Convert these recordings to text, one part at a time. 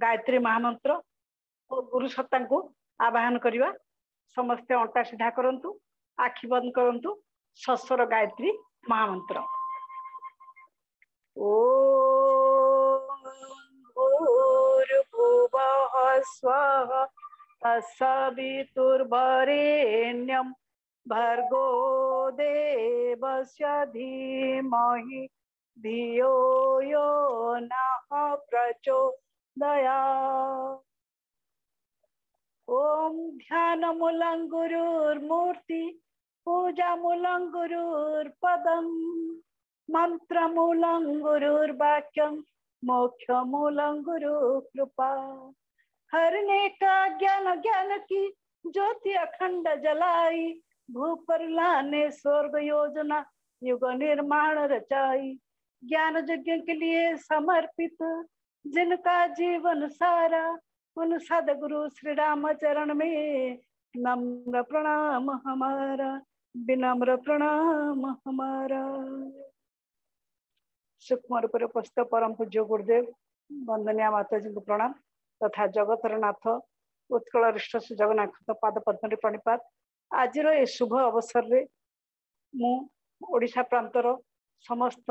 गायत्री महामंत्र और गुरु सत्ता को आवाहन करवा। समस्ते अंटा सीधा करंतु, आखि बंद करंतु, सस्वर गायत्री महामंत्र। ओम भूर्भुवः स्वः तत्सवितुर्वरेण्यं भर्गो देवस्य धीमहि धियो यो नः प्रचोदयात्। ओम ध्यानमूलं गुरुर्मूर्ति, पूजामूलं गुरुर्पदं, मंत्रमूलं गुरुर्वाक्यं, मोक्षमूलं गुरु कृपा। हरने का ज्ञान ज्ञान की ज्योति अखंड जलाई, भूपर लाने स्वर्ग योजना युग निर्माण रचाई। ज्ञान यज्ञ के लिए समर्पित जिनका जीवन सारा, उन सदगुरु श्री राम चरण में नम्र प्रणाम हमारा, विनम्र प्रणाम हमारा। सूक्ष्म रूप में उपस्थित परम पूज्य गुरुदेव वंदनिया माता जी को प्रणाम तथा जगतर नाथ उत्कल रिष्ठ श्री जगन्नाथ पाद पद्म प्रणिपात। आज ये शुभ अवसर रे मु ओडिशा प्रांतर समस्त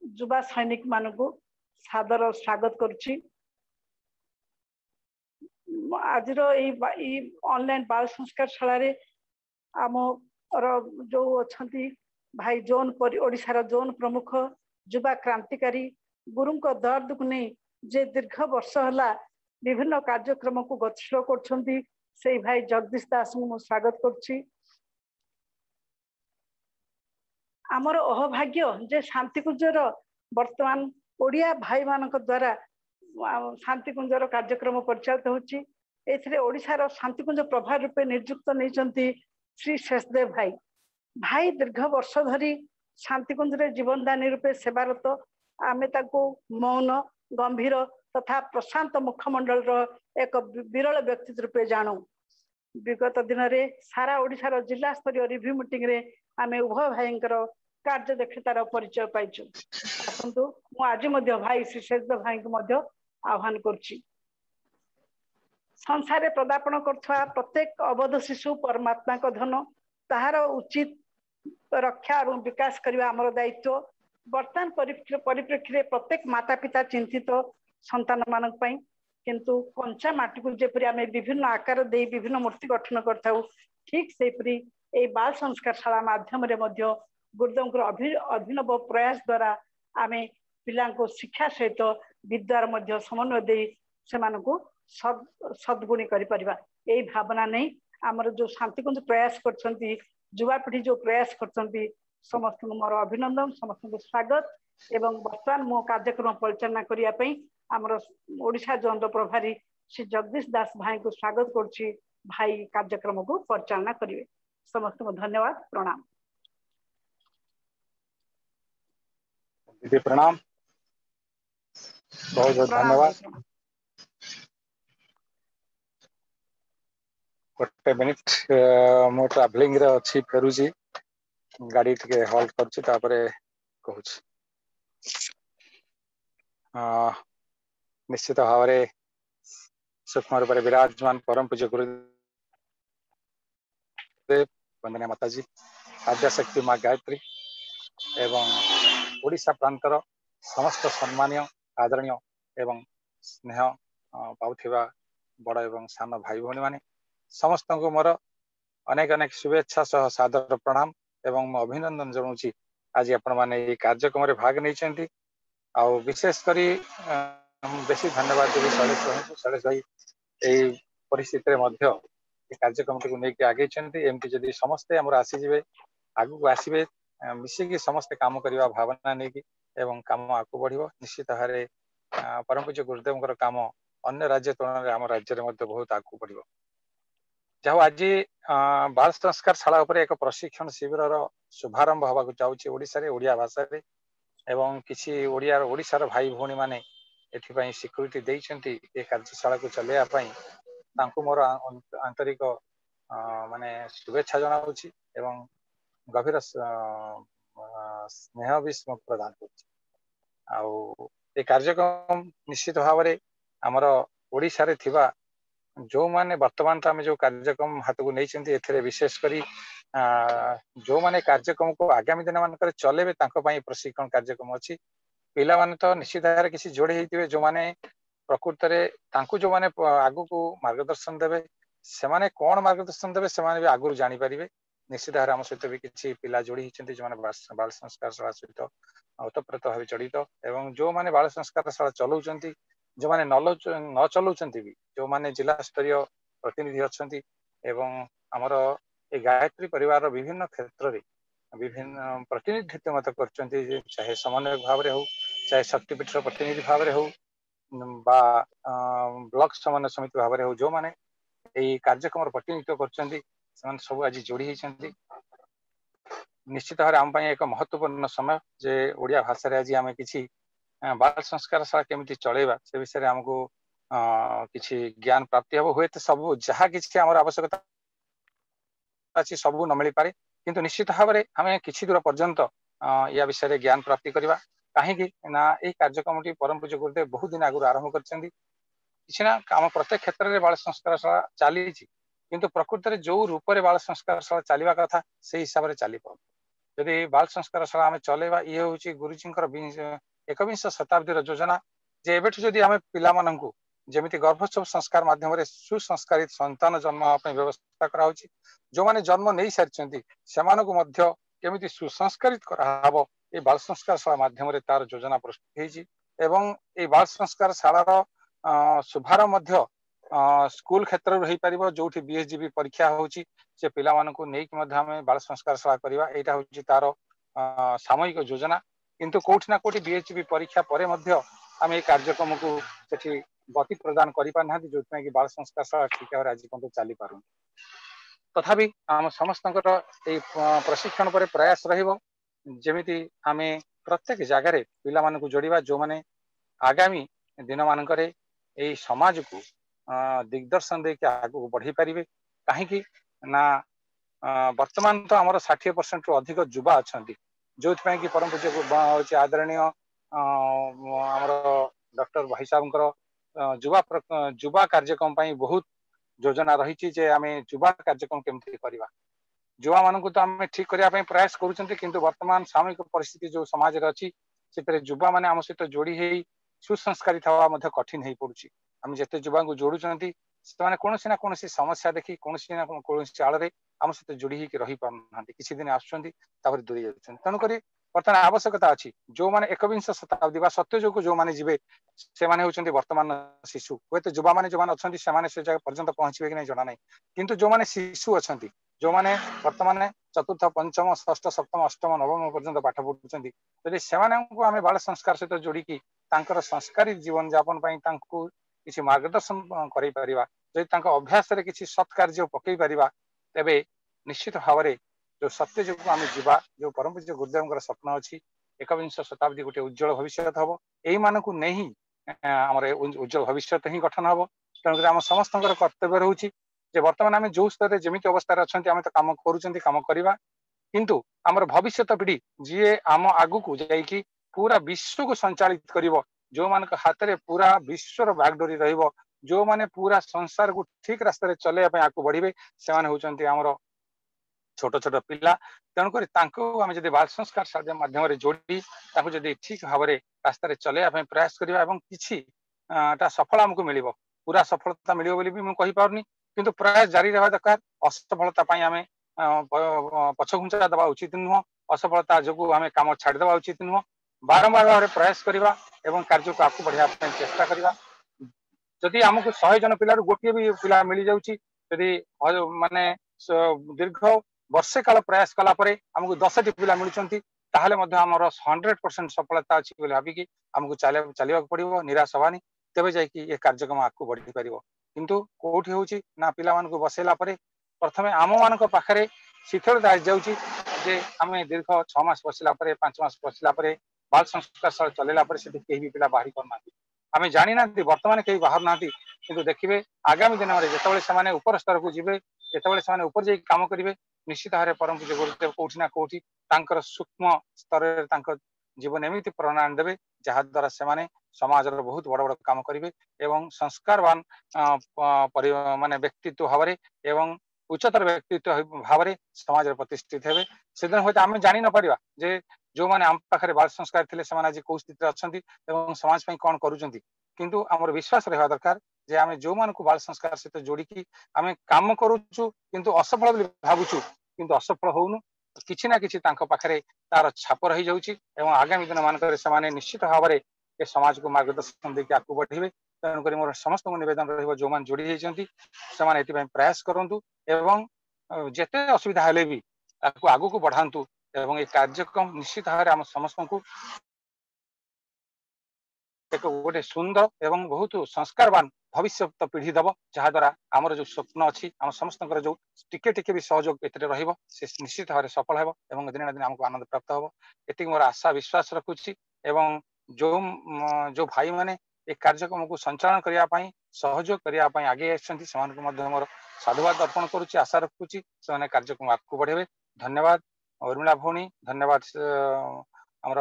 युवा सैनिक मान को सादर स्वागत करुच्ची। आज ऑनलाइन बाल संस्कार शाला रे आम जो अच्छा भाई जोन ओडिशार जोन प्रमुख युवा क्रांतिकारी गुरु को दर्द को नहीं जे दीर्घ वर्ष है विभिन्न कार्यक्रम को गतिशील कर भाई जगदीश दास को स्वागत करुच्ची। आमर अहभाग्य जे शांतिकुंजर वर्तमान ओडिया भाई मान द्वारा शांतिकुंजर कार्यक्रम परिचालित होची। एथिरे ओडिशार शांतिकुंज प्रभाव रूपे नियुक्त नहीं श्री शेषदेव भाई। भाई दीर्घ वर्ष धरी शांतिकुंज रे जीवनदानी रूपे सेवारत। आमे ताको मौन गंभीर तथा प्रशांत मुखमंडल एक विरल व्यक्तित्व रूपे जानू। विगत दिन में सारा ओडिशार जिला स्तरीय रिव्यू मीटिंग रे आमे उभय भाईंकर कार्य दक्षतार परिचय पाइछु। आसंतु मु आज मध्य भाई श्री शेषदेव भाई को मध्य आह्वान करुछि। संसार प्रदापन करथवा प्रत्येक अबोध शिशु परमात्मा का धन, ताहार उचित रक्षा और विकास करने आमर दायित्व। वर्तमान परिप्रेक्षी प्रत्येक माता पिता चिंतित संतान मान किंतु कंचा माटी को जेपरी आम विभिन्न आकार दे विभिन्न मूर्ति गठन करथाउ, ठीक सेपरी ए बाल संस्कार शाला माध्यम रे मध्य गुरुदेव अभिनव प्रयास द्वारा आम पिला शिक्षा सहित विद्यार मध्य समन्वय दे से सद्गुणी करि परिबा। एई भावना नहीं आमर जो शांतिकुंज प्रयास करछंती, युवा पीढ़ी जो प्रयास करछंती, समस्त मोर अभिनंदन, समस्त स्वागत। एवं वर्तमान मो कार्यक्रम परिचालना करिया पई आमर ओडिशा जोन प्रभारी श्री जगदीश दास भाई को स्वागत करुच्ची। भाई कार्यक्रम को परिचालना करिवे। समस्त को धन्यवाद, प्रणाम। दीदी प्रणाम, बहुत बहुत धन्यवाद। गोटे मिनिट मो ट्रावेलिंग रे अच्छी फेरुची, गाड़ी टिके हॉल्ट करछि तापरे कहूछ। निश्चित भाव में सूक्ष्म रूप में विराजमान परम पूज्य गुरुदेव वंदनीय माताजी आद्याशक्ति माँ गायत्री एवं ओडिशा प्रांतर समस्त सम्मानीय आदरणीय एवं स्नेह पाउथिबा बड़ एवं सान भाई भौणी माने समस्त को मोर अनेक अनेक शुभेच्छा सह सादर प्रणाम एवं मो अभिनंदन जनाऊँगी। आज आपण माने ये कार्यक्रम रे भाग नहीं आउ विशेष करी बेसी धन्यवाद देवी शैलेश भाई यही परिस्थिति रे मध्य कार्यक्रम को लेकिन आगे एमती जदि समस्ते आमर आसीजे आगू को आसवे मिसिकी समस्ते काम करने भावना नहीं एवं काम आगू बढ़ निश्चित भाव में परम पूज्य गुरुदेव काम अन्य राज्य तुलन आम राज्य में बहुत आगू बढ़। जहाँ आज बाल संस्कार शाला उपर एक प्रशिक्षण शिविर शुभारंभ होगा जाऊँगी ओडिशा रे ओडिया भाषा रे एवं किसी ओडिशार भाई भौणी माने एथिपाई स्वीकृति देइछन्ति ए कार्यशाला को चलेवाई मोर आंतरिक माने शुभेच्छा जनाऊँगी एवं गभीर स्नेह भी प्रदान कर कार्यक्रम निश्चित भाव में ଆମର ओडिशा थिबा जो माने वर्तमान तो आम जो कार्यक्रम हाथ को नहीं विशेष करी जो माने कार्यक्रम को आगामी दिन मान चलेबे प्रशिक्षण कार्यक्रम अच्छी पिला माने तो निश्चित भाव किसी जोड़े होते जो माने प्रकृत में जो माने आगु को मार्गदर्शन देवे से माने कौन मार्गदर्शन देवे से माने भी आगु जानी पारिबे निश्चित भाव आम सहित भी किसी पिला जोड़ी होती जो माने बाल संस्कार शाला सहित ओतप्रोत भाव जड़ित एवं जो माने बाल संस्कार शाला चलाउछंती जो माने न चलाउछंती भी जो माने जिला स्तरीय प्रतिनिधि अच्छा एवं आमर ए गायत्री परिवार विभिन्न क्षेत्र में विभिन्न प्रतिनिधित्व मत कर चाहे समन्वय भाव में हो चाहे शक्तिपीठर प्रतिनिधि भाव में हो बा ब्लॉक समन्वय समिति भाव में हो जो माने यही कार्यक्रम प्रतिनिधित्व कर सब आज जोड़ी होती निश्चित भाव आम एक महत्वपूर्ण समय जे ओडिया भाषा आज आम कि बाल संस्कार शाला केमी चलेबा से विषय में आमको किसी ज्ञान प्राप्ति हम हुए तो सब जहाँ किसी आम आवश्यकता अच्छी सब न मिल पारे किंतु निश्चित भाव में आम किसी दूर पर्यंत या विषय ज्ञान प्राप्ति करवा कहीं ना ये कार्यक्रम परम पूज्य गुरुदेव बहुत दिन आगु आरंभ कर आम प्रत्येक क्षेत्र में बाल संस्कार शाला चली किंतु प्रकृत में जो रूप में बाल संस्कार शाला चलवा कथा से हिसाब से चली पार जदि बाल संस्कार शाला आम चलेबा ये हूँ गुरुजी एकविंश शताब्दी योजना जे एबेठु जदि आम पिला माननकु जेमिति गर्भोत्सव संस्कार माध्यम सुसंस्कारित संतान जन्म व्यवस्था करा जो माने जन्म नहीं सारी केमिति सुसंस्कारित कराहब ये बाल संस्कार शाला माध्यम तार योजना प्रस्तुत होती बाल संस्कार शालार शुभारंभ स्कूल क्षेत्र हो पार जो बीएसजीबी परीक्षा होची से पिला माननकु नेकी आम बाल संस्कार शाला करवा यहाँ हूँ तार सामयिक योजना किंतु कोठी ना कोठी बीएचपी परीक्षा पर आम ये कार्यक्रम को सेठी गति प्रदान करना जो कि बाल संस्कार शाला ठीक भाव आज पर्यटन चली पार तथापि आम समस्त प्रशिक्षण पर प्रयास रमिति आम प्रत्येक जगार पिला मानकु जोड़िबा जो माने आगामी दिन मानक समाज को दिग्दर्शन देके आगू बढ़ी पारे कहीं ना वर्तमान तो आमर 60% रु अधिक युवा अच्छा जो कि परम पूज्य आदरणीय आमर डॉक्टर भाई साहब युवा कार्यक्रम बहुत योजना रही जे आम युवा कार्यक्रम केमती करवा युवा मानक तो आम ठीक करने प्रयास करूँ वर्तमान सामयिक परिस्थिति जो समाज अच्छी से युवा मैंने आम सहित जोड़ी हो सुसंस्कारित हवा कठिन हो पड़ी आम जिते युवा को जोड़ुंट से कौन ना कौन समस्या देखी कौन ना कौन आड़ आम सहित जोड़ी होकर रही पार किसी दिन आसुँच दूरी जाऊँ तेणुक बर्तमान आवश्यकता अच्छी जो मैंने एकविंश शताब्दी सत्यजुग जो मैंने जी से होती वर्तमान शिशु हे तो युवा मैंने जो अच्छा से जगह पर्यटन पहुंचे कि नहीं जना ना किंतु जो मैंने शिशु अच्छा जो मैंने वर्तमान चतुर्थ पंचम षष्ठ सप्तम अष्टम नवम पर्यटन पाठ पढ़ुं यदि से आम बाल संस्कार सहित जोड़िकी संस्कारी जीवन यापन किसी मार्गदर्शन कर अभ्यास किसी सत्कार्य पकई पार तेरे निश्चित भाव में जो सत्य जुग आम जा जो परम पूज्य गुरुदेव स्वप्न अच्छी एकविंश शताब्दी गोटे उज्जवल भविष्य हम यही मानक नहीं आम उज्जवल भविष्य ही गठन हम तेणुक आम समस्त कर्तव्य रोचे बर्तमान आम जो स्तर जमी अवस्था अच्छा आम तो कम कम करवा किंतु आमर भविष्य पीढ़ी जी आम आगु को जाकि पूरा विश्व को संचालित कर जो मान हाथ में पूरा विश्वर बागडोरी जो माने पूरा संसार को ठीक रास्ते चलने आगे बढ़े से होती आमर छोट छोट पिला तेणुक आम जब बाल संस्कार माध्यम जोड़ी जब ठीक भाव में रास्ते चलने प्रयास करवा कि सफल आमको मिल पूरा सफलता मिले भी मुझे पार्नि किंतु प्रयास जारी रहा दरकार असफलता आम पछघुंचा देवा उचित नुह असफलता जो आम कम छाड़देवा उचित नुह बारंबार भाव प्रयास करवा कार्य को आगे बढ़ाया चेष्टा करवा जदि आमको 100 जन पिला गोटे भी पिला मिल जाऊँगी माने दीर्घ वर्षे काल प्रयास कलापर आमको 10टी पिला मिलुंट ताहले आमर 100% सफलता अच्छी भाविकी आमको चलने पड़ो निराश हवानी तेज जा कार्यक्रम आगे बढ़ी पार किंतु कौटी हूँ ना पिला बसैला प्रथम आम मान पाखे शिथिलता जाऊँगी आम दीर्घ 6 मास बसला 5 मास बसला बाल संस्कार चलैला कहीं भी पिला बाहरी करना आम जानी ना बर्तमान कहीं बाहर ना कि देखिए आगामी दिन में जिते उपर स्तर को जीवे जिते उपर जा कम करेंगे निश्चित भाव में परम पूज्य गुरुदेव कौटी ना कौटी सूक्ष्म स्तर जीवन एमती प्रणयन देवे जहा द्वारा से माने समाज रो बहुत बड़ बड़ काम करिवे एवं संस्कारवान माने व्यक्तित्व भावरे एवं उच्चतर व्यक्तित्व भावरे समाज रे प्रतिष्ठित हेबे सेदिन होय आमे जानि न परिबा जे जो माने आम पाखरे बाल संस्कार थिले से माने आज को स्थिति अछंती एवं समाज पई कोन करूचंती किंतु हमर विश्वास रहबा दरकार जे आमे जो मान को बाल संस्कार सहित जोड़ी की आमे काम करूछु किंतु असफल बोली भाबुछु किंतु असफल होउनु किछि ना किछि तांको पाखरे तार छाप रही जाउची एवं आगामी दिन मानकर से माने निश्चित भावरे ए समाज को मार्गदर्शन देके आकु बढ़िबे तेणु करी मोर समस्त निवेदन रहइबो जो मान जोड़ी हेचंती से माने एति पई प्रयास करंतु एवं जेते असुविधा हेले भी ताकू आगु को बढ़ांतु एवं ए कार्यक्रम निश्चित भावरे हम समस्त को एक गोटे सुंदर एवं बहुत संस्कारवान भविष्य पीढ़ी दब जहा द्वारा आमर जो स्वप्न अच्छी आम समस्त जो टिके टिके भी सहयोग एथिरे रहिबो से निश्चित भाव सफल हेबो एवं दिन ना दिन हमको आनंद प्राप्त हेबो एति मोर आशा विश्वास रखुछि एवं जो भाई माने ए कार्यक्रम को संचालन करिया पई सहयोग करिया पई आगे आछंती समान को मध्य मोर साधुवाद अर्पण करूछि आशा रखुछि से कार्यक्रम आगू बढ़ेबे धन्यवाद उर्मिला भौणी धन्यवाद हमर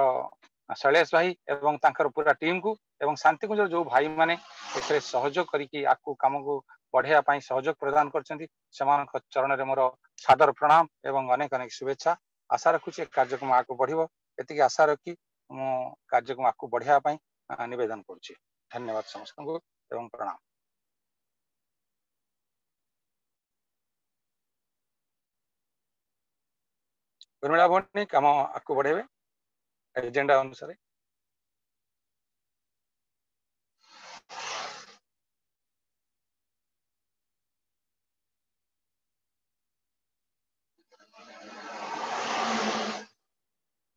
शैलेश भाई एवं तांकर पूरा टीम को एवं शांति कुंज जो भाई माने एथरे सहयोग करिकी आकु काम को बढ़िया पई सहयोग प्रदान करछंती समान चरण रे मोर सादर प्रणाम एवं अनेक अनेक शुभेच्छा आशा रखुछि कार्यक्रम आकु बढ़िबो एतिकी आशा रखी मो कार्यक्रम आकु बढ़िया पई निवेदन करछि धन्यवाद समस्त को एवं प्रणाम उर्मिला भौणी काम आकु बढ़ेबे एजेंडा अनुसार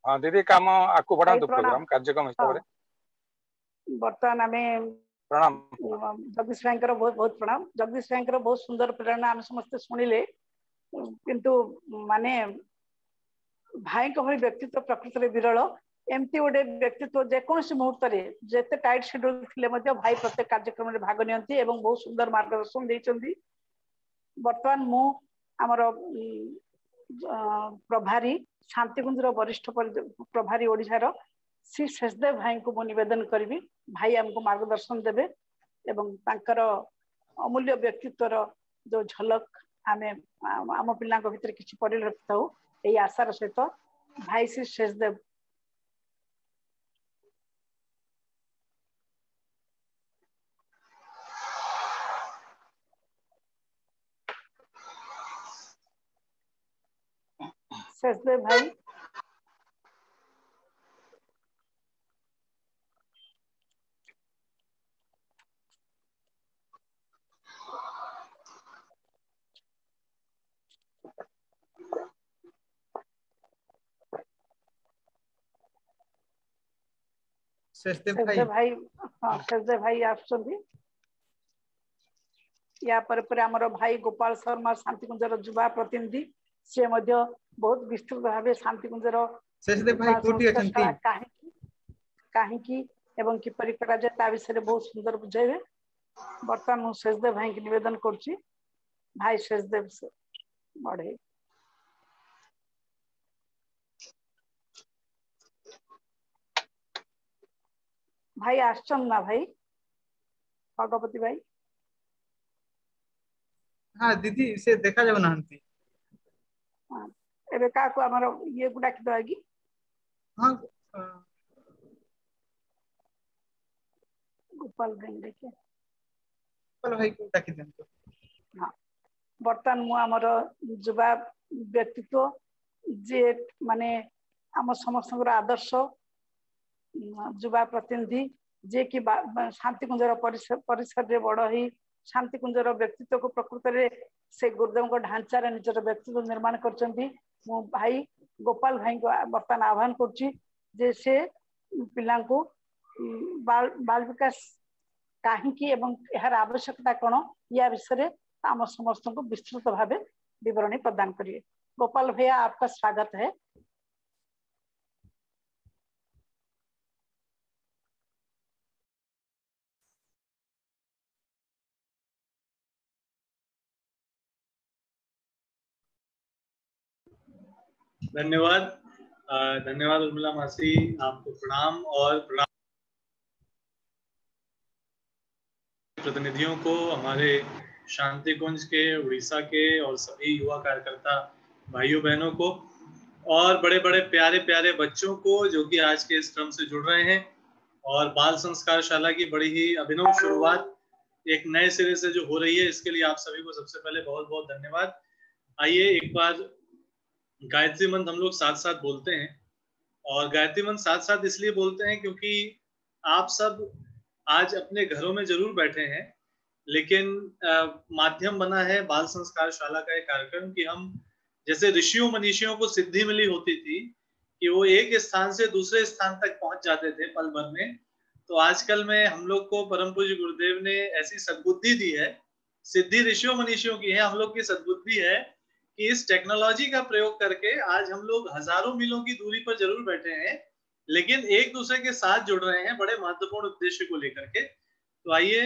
हाँ दीदी काम आकु बढ़ांतु प्रोग्राम कार्यक्रम हिसाब रे बर्तमान आमे प्रणाम जगदीश भाई बहुत बहुत प्रणाम जगदीश भाई बहुत सुंदर प्रेरणा आम समस्त शुणिले किंतु माने भाई भली व्यक्तित्व प्रकृति में विरल एमती गोटे व्यक्तित्व जेकोसी मुहूर्त जिते टाइट शेड्यूल थिले भाई प्रत्येक कार्यक्रम में भाग नियंती एवं बहुत सुंदर मार्गदर्शन देइचंदी वर्तमान मु आमर प्रभारी शांतिकुंजर वरिष्ठ प्रभारी ओडिशार श्री शेषदेव भाई को निवेदन करी भाई आमको मार्गदर्शन देवे एवं तांकर अमूल्य व्यक्तित्वर जो झलक आमे आम पिला भितर किसी परिलक्षित हो यही आशार सहित भाई श्री शेषदेव शेषदेव भाई शेषदेव भाई हाँ शेषदेव भाई आसुचंदी या पर आमर भाई गोपाल शर्मा शांतिकुंजर युवा प्रतिनिधि से मध्य बहुत विस्तृत भाव शांतिकुंजर कहीं एवं किपरि करा जाए ता विषय बहुत सुंदर बुझेबे बर्तमान मु शेषदेव भाई की निवेदन करछि भाई शेषदेव से बढ़े भाई आश्चन ना भाई भगवती भाई हाँ दीदी से देखा जाऊ नांती एबे का को हमर ये गुडा कि दगी हाँ गोपाल भाई देखे गोपाल भाई को डाकी देन हाँ बर्तमान मु हमर युवा व्यक्तित्व जे माने आम समस्त आदर्श युवा प्रतिनिधि जे कि शांतिकुंजर परिसर रे बड़ ही शांतिकुंजर व्यक्तित्व को प्रकृत रे से गुरुदेव को ढांचा रे निजर व्यक्तित्व निर्माण करचंती मो भाई गोपाल भाई को बर्तमान आह्वान करछि जे से पिला को बाल विकास कहीं एवं यार आवश्यकता कौन या विषय आम समस्त को विस्तृत भाव विवरणी प्रदान करिए गोपाल भैया आपका स्वागत है धन्यवाद धन्यवाद उर्मिला मासी आपको प्रणाम और प्रणाम प्रतिनिधियों को, हमारे शांति कुंज के, उड़ीसा के और सभी युवा कार्यकर्ता भाइयों बहनों को, और बड़े बड़े प्यारे प्यारे बच्चों को जो कि आज के इस क्रम से जुड़ रहे हैं, और बाल संस्कार शाला की बड़ी ही अभिनव शुरुआत एक नए सिरे से जो हो रही है, इसके लिए आप सभी को सबसे पहले बहुत बहुत धन्यवाद। आइए एक बार गायत्री मंत्र हम लोग साथ साथ बोलते हैं, और गायत्री मंत्र साथ साथ इसलिए बोलते हैं क्योंकि आप सब आज अपने घरों में जरूर बैठे हैं, लेकिन माध्यम बना है बाल संस्कार शाला का एक कार्यक्रम कि हम जैसे ऋषियों मनीषियों को सिद्धि मिली होती थी कि वो एक स्थान से दूसरे स्थान तक पहुंच जाते थे पल भर में, तो आजकल में हम लोग को परम पूज्य गुरुदेव ने ऐसी सद्बुद्धि दी है, सिद्धि ऋषियों मनीषियों की है, हम लोग की सद्बुद्धि है कि इस टेक्नोलॉजी का प्रयोग करके आज हम लोग हजारों मीलों की दूरी पर जरूर बैठे हैं, लेकिन एक दूसरे के साथ जुड़ रहे हैं बड़े महत्वपूर्ण उद्देश्य को लेकर के। तो आइए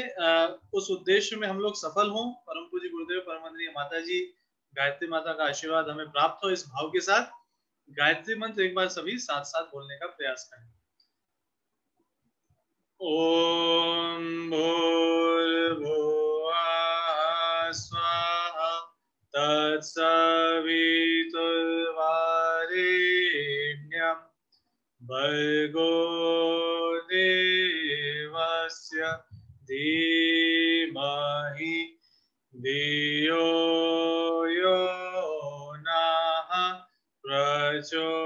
उस उद्देश्य में हम लोग सफल हों, परम पूज्य गुरुदेव परमवंदनीय माता जी गायत्री माता का आशीर्वाद हमें प्राप्त हो। इस भाव के साथ गायत्री मंत्र एक बार सभी साथ साथ बोलने का प्रयास करें। ओम भूर्भुवः स्वः तत्सवितुर्वरेण्यं भर्गो देवस्य धीमहि धियो यो नः प्रचोदयात्।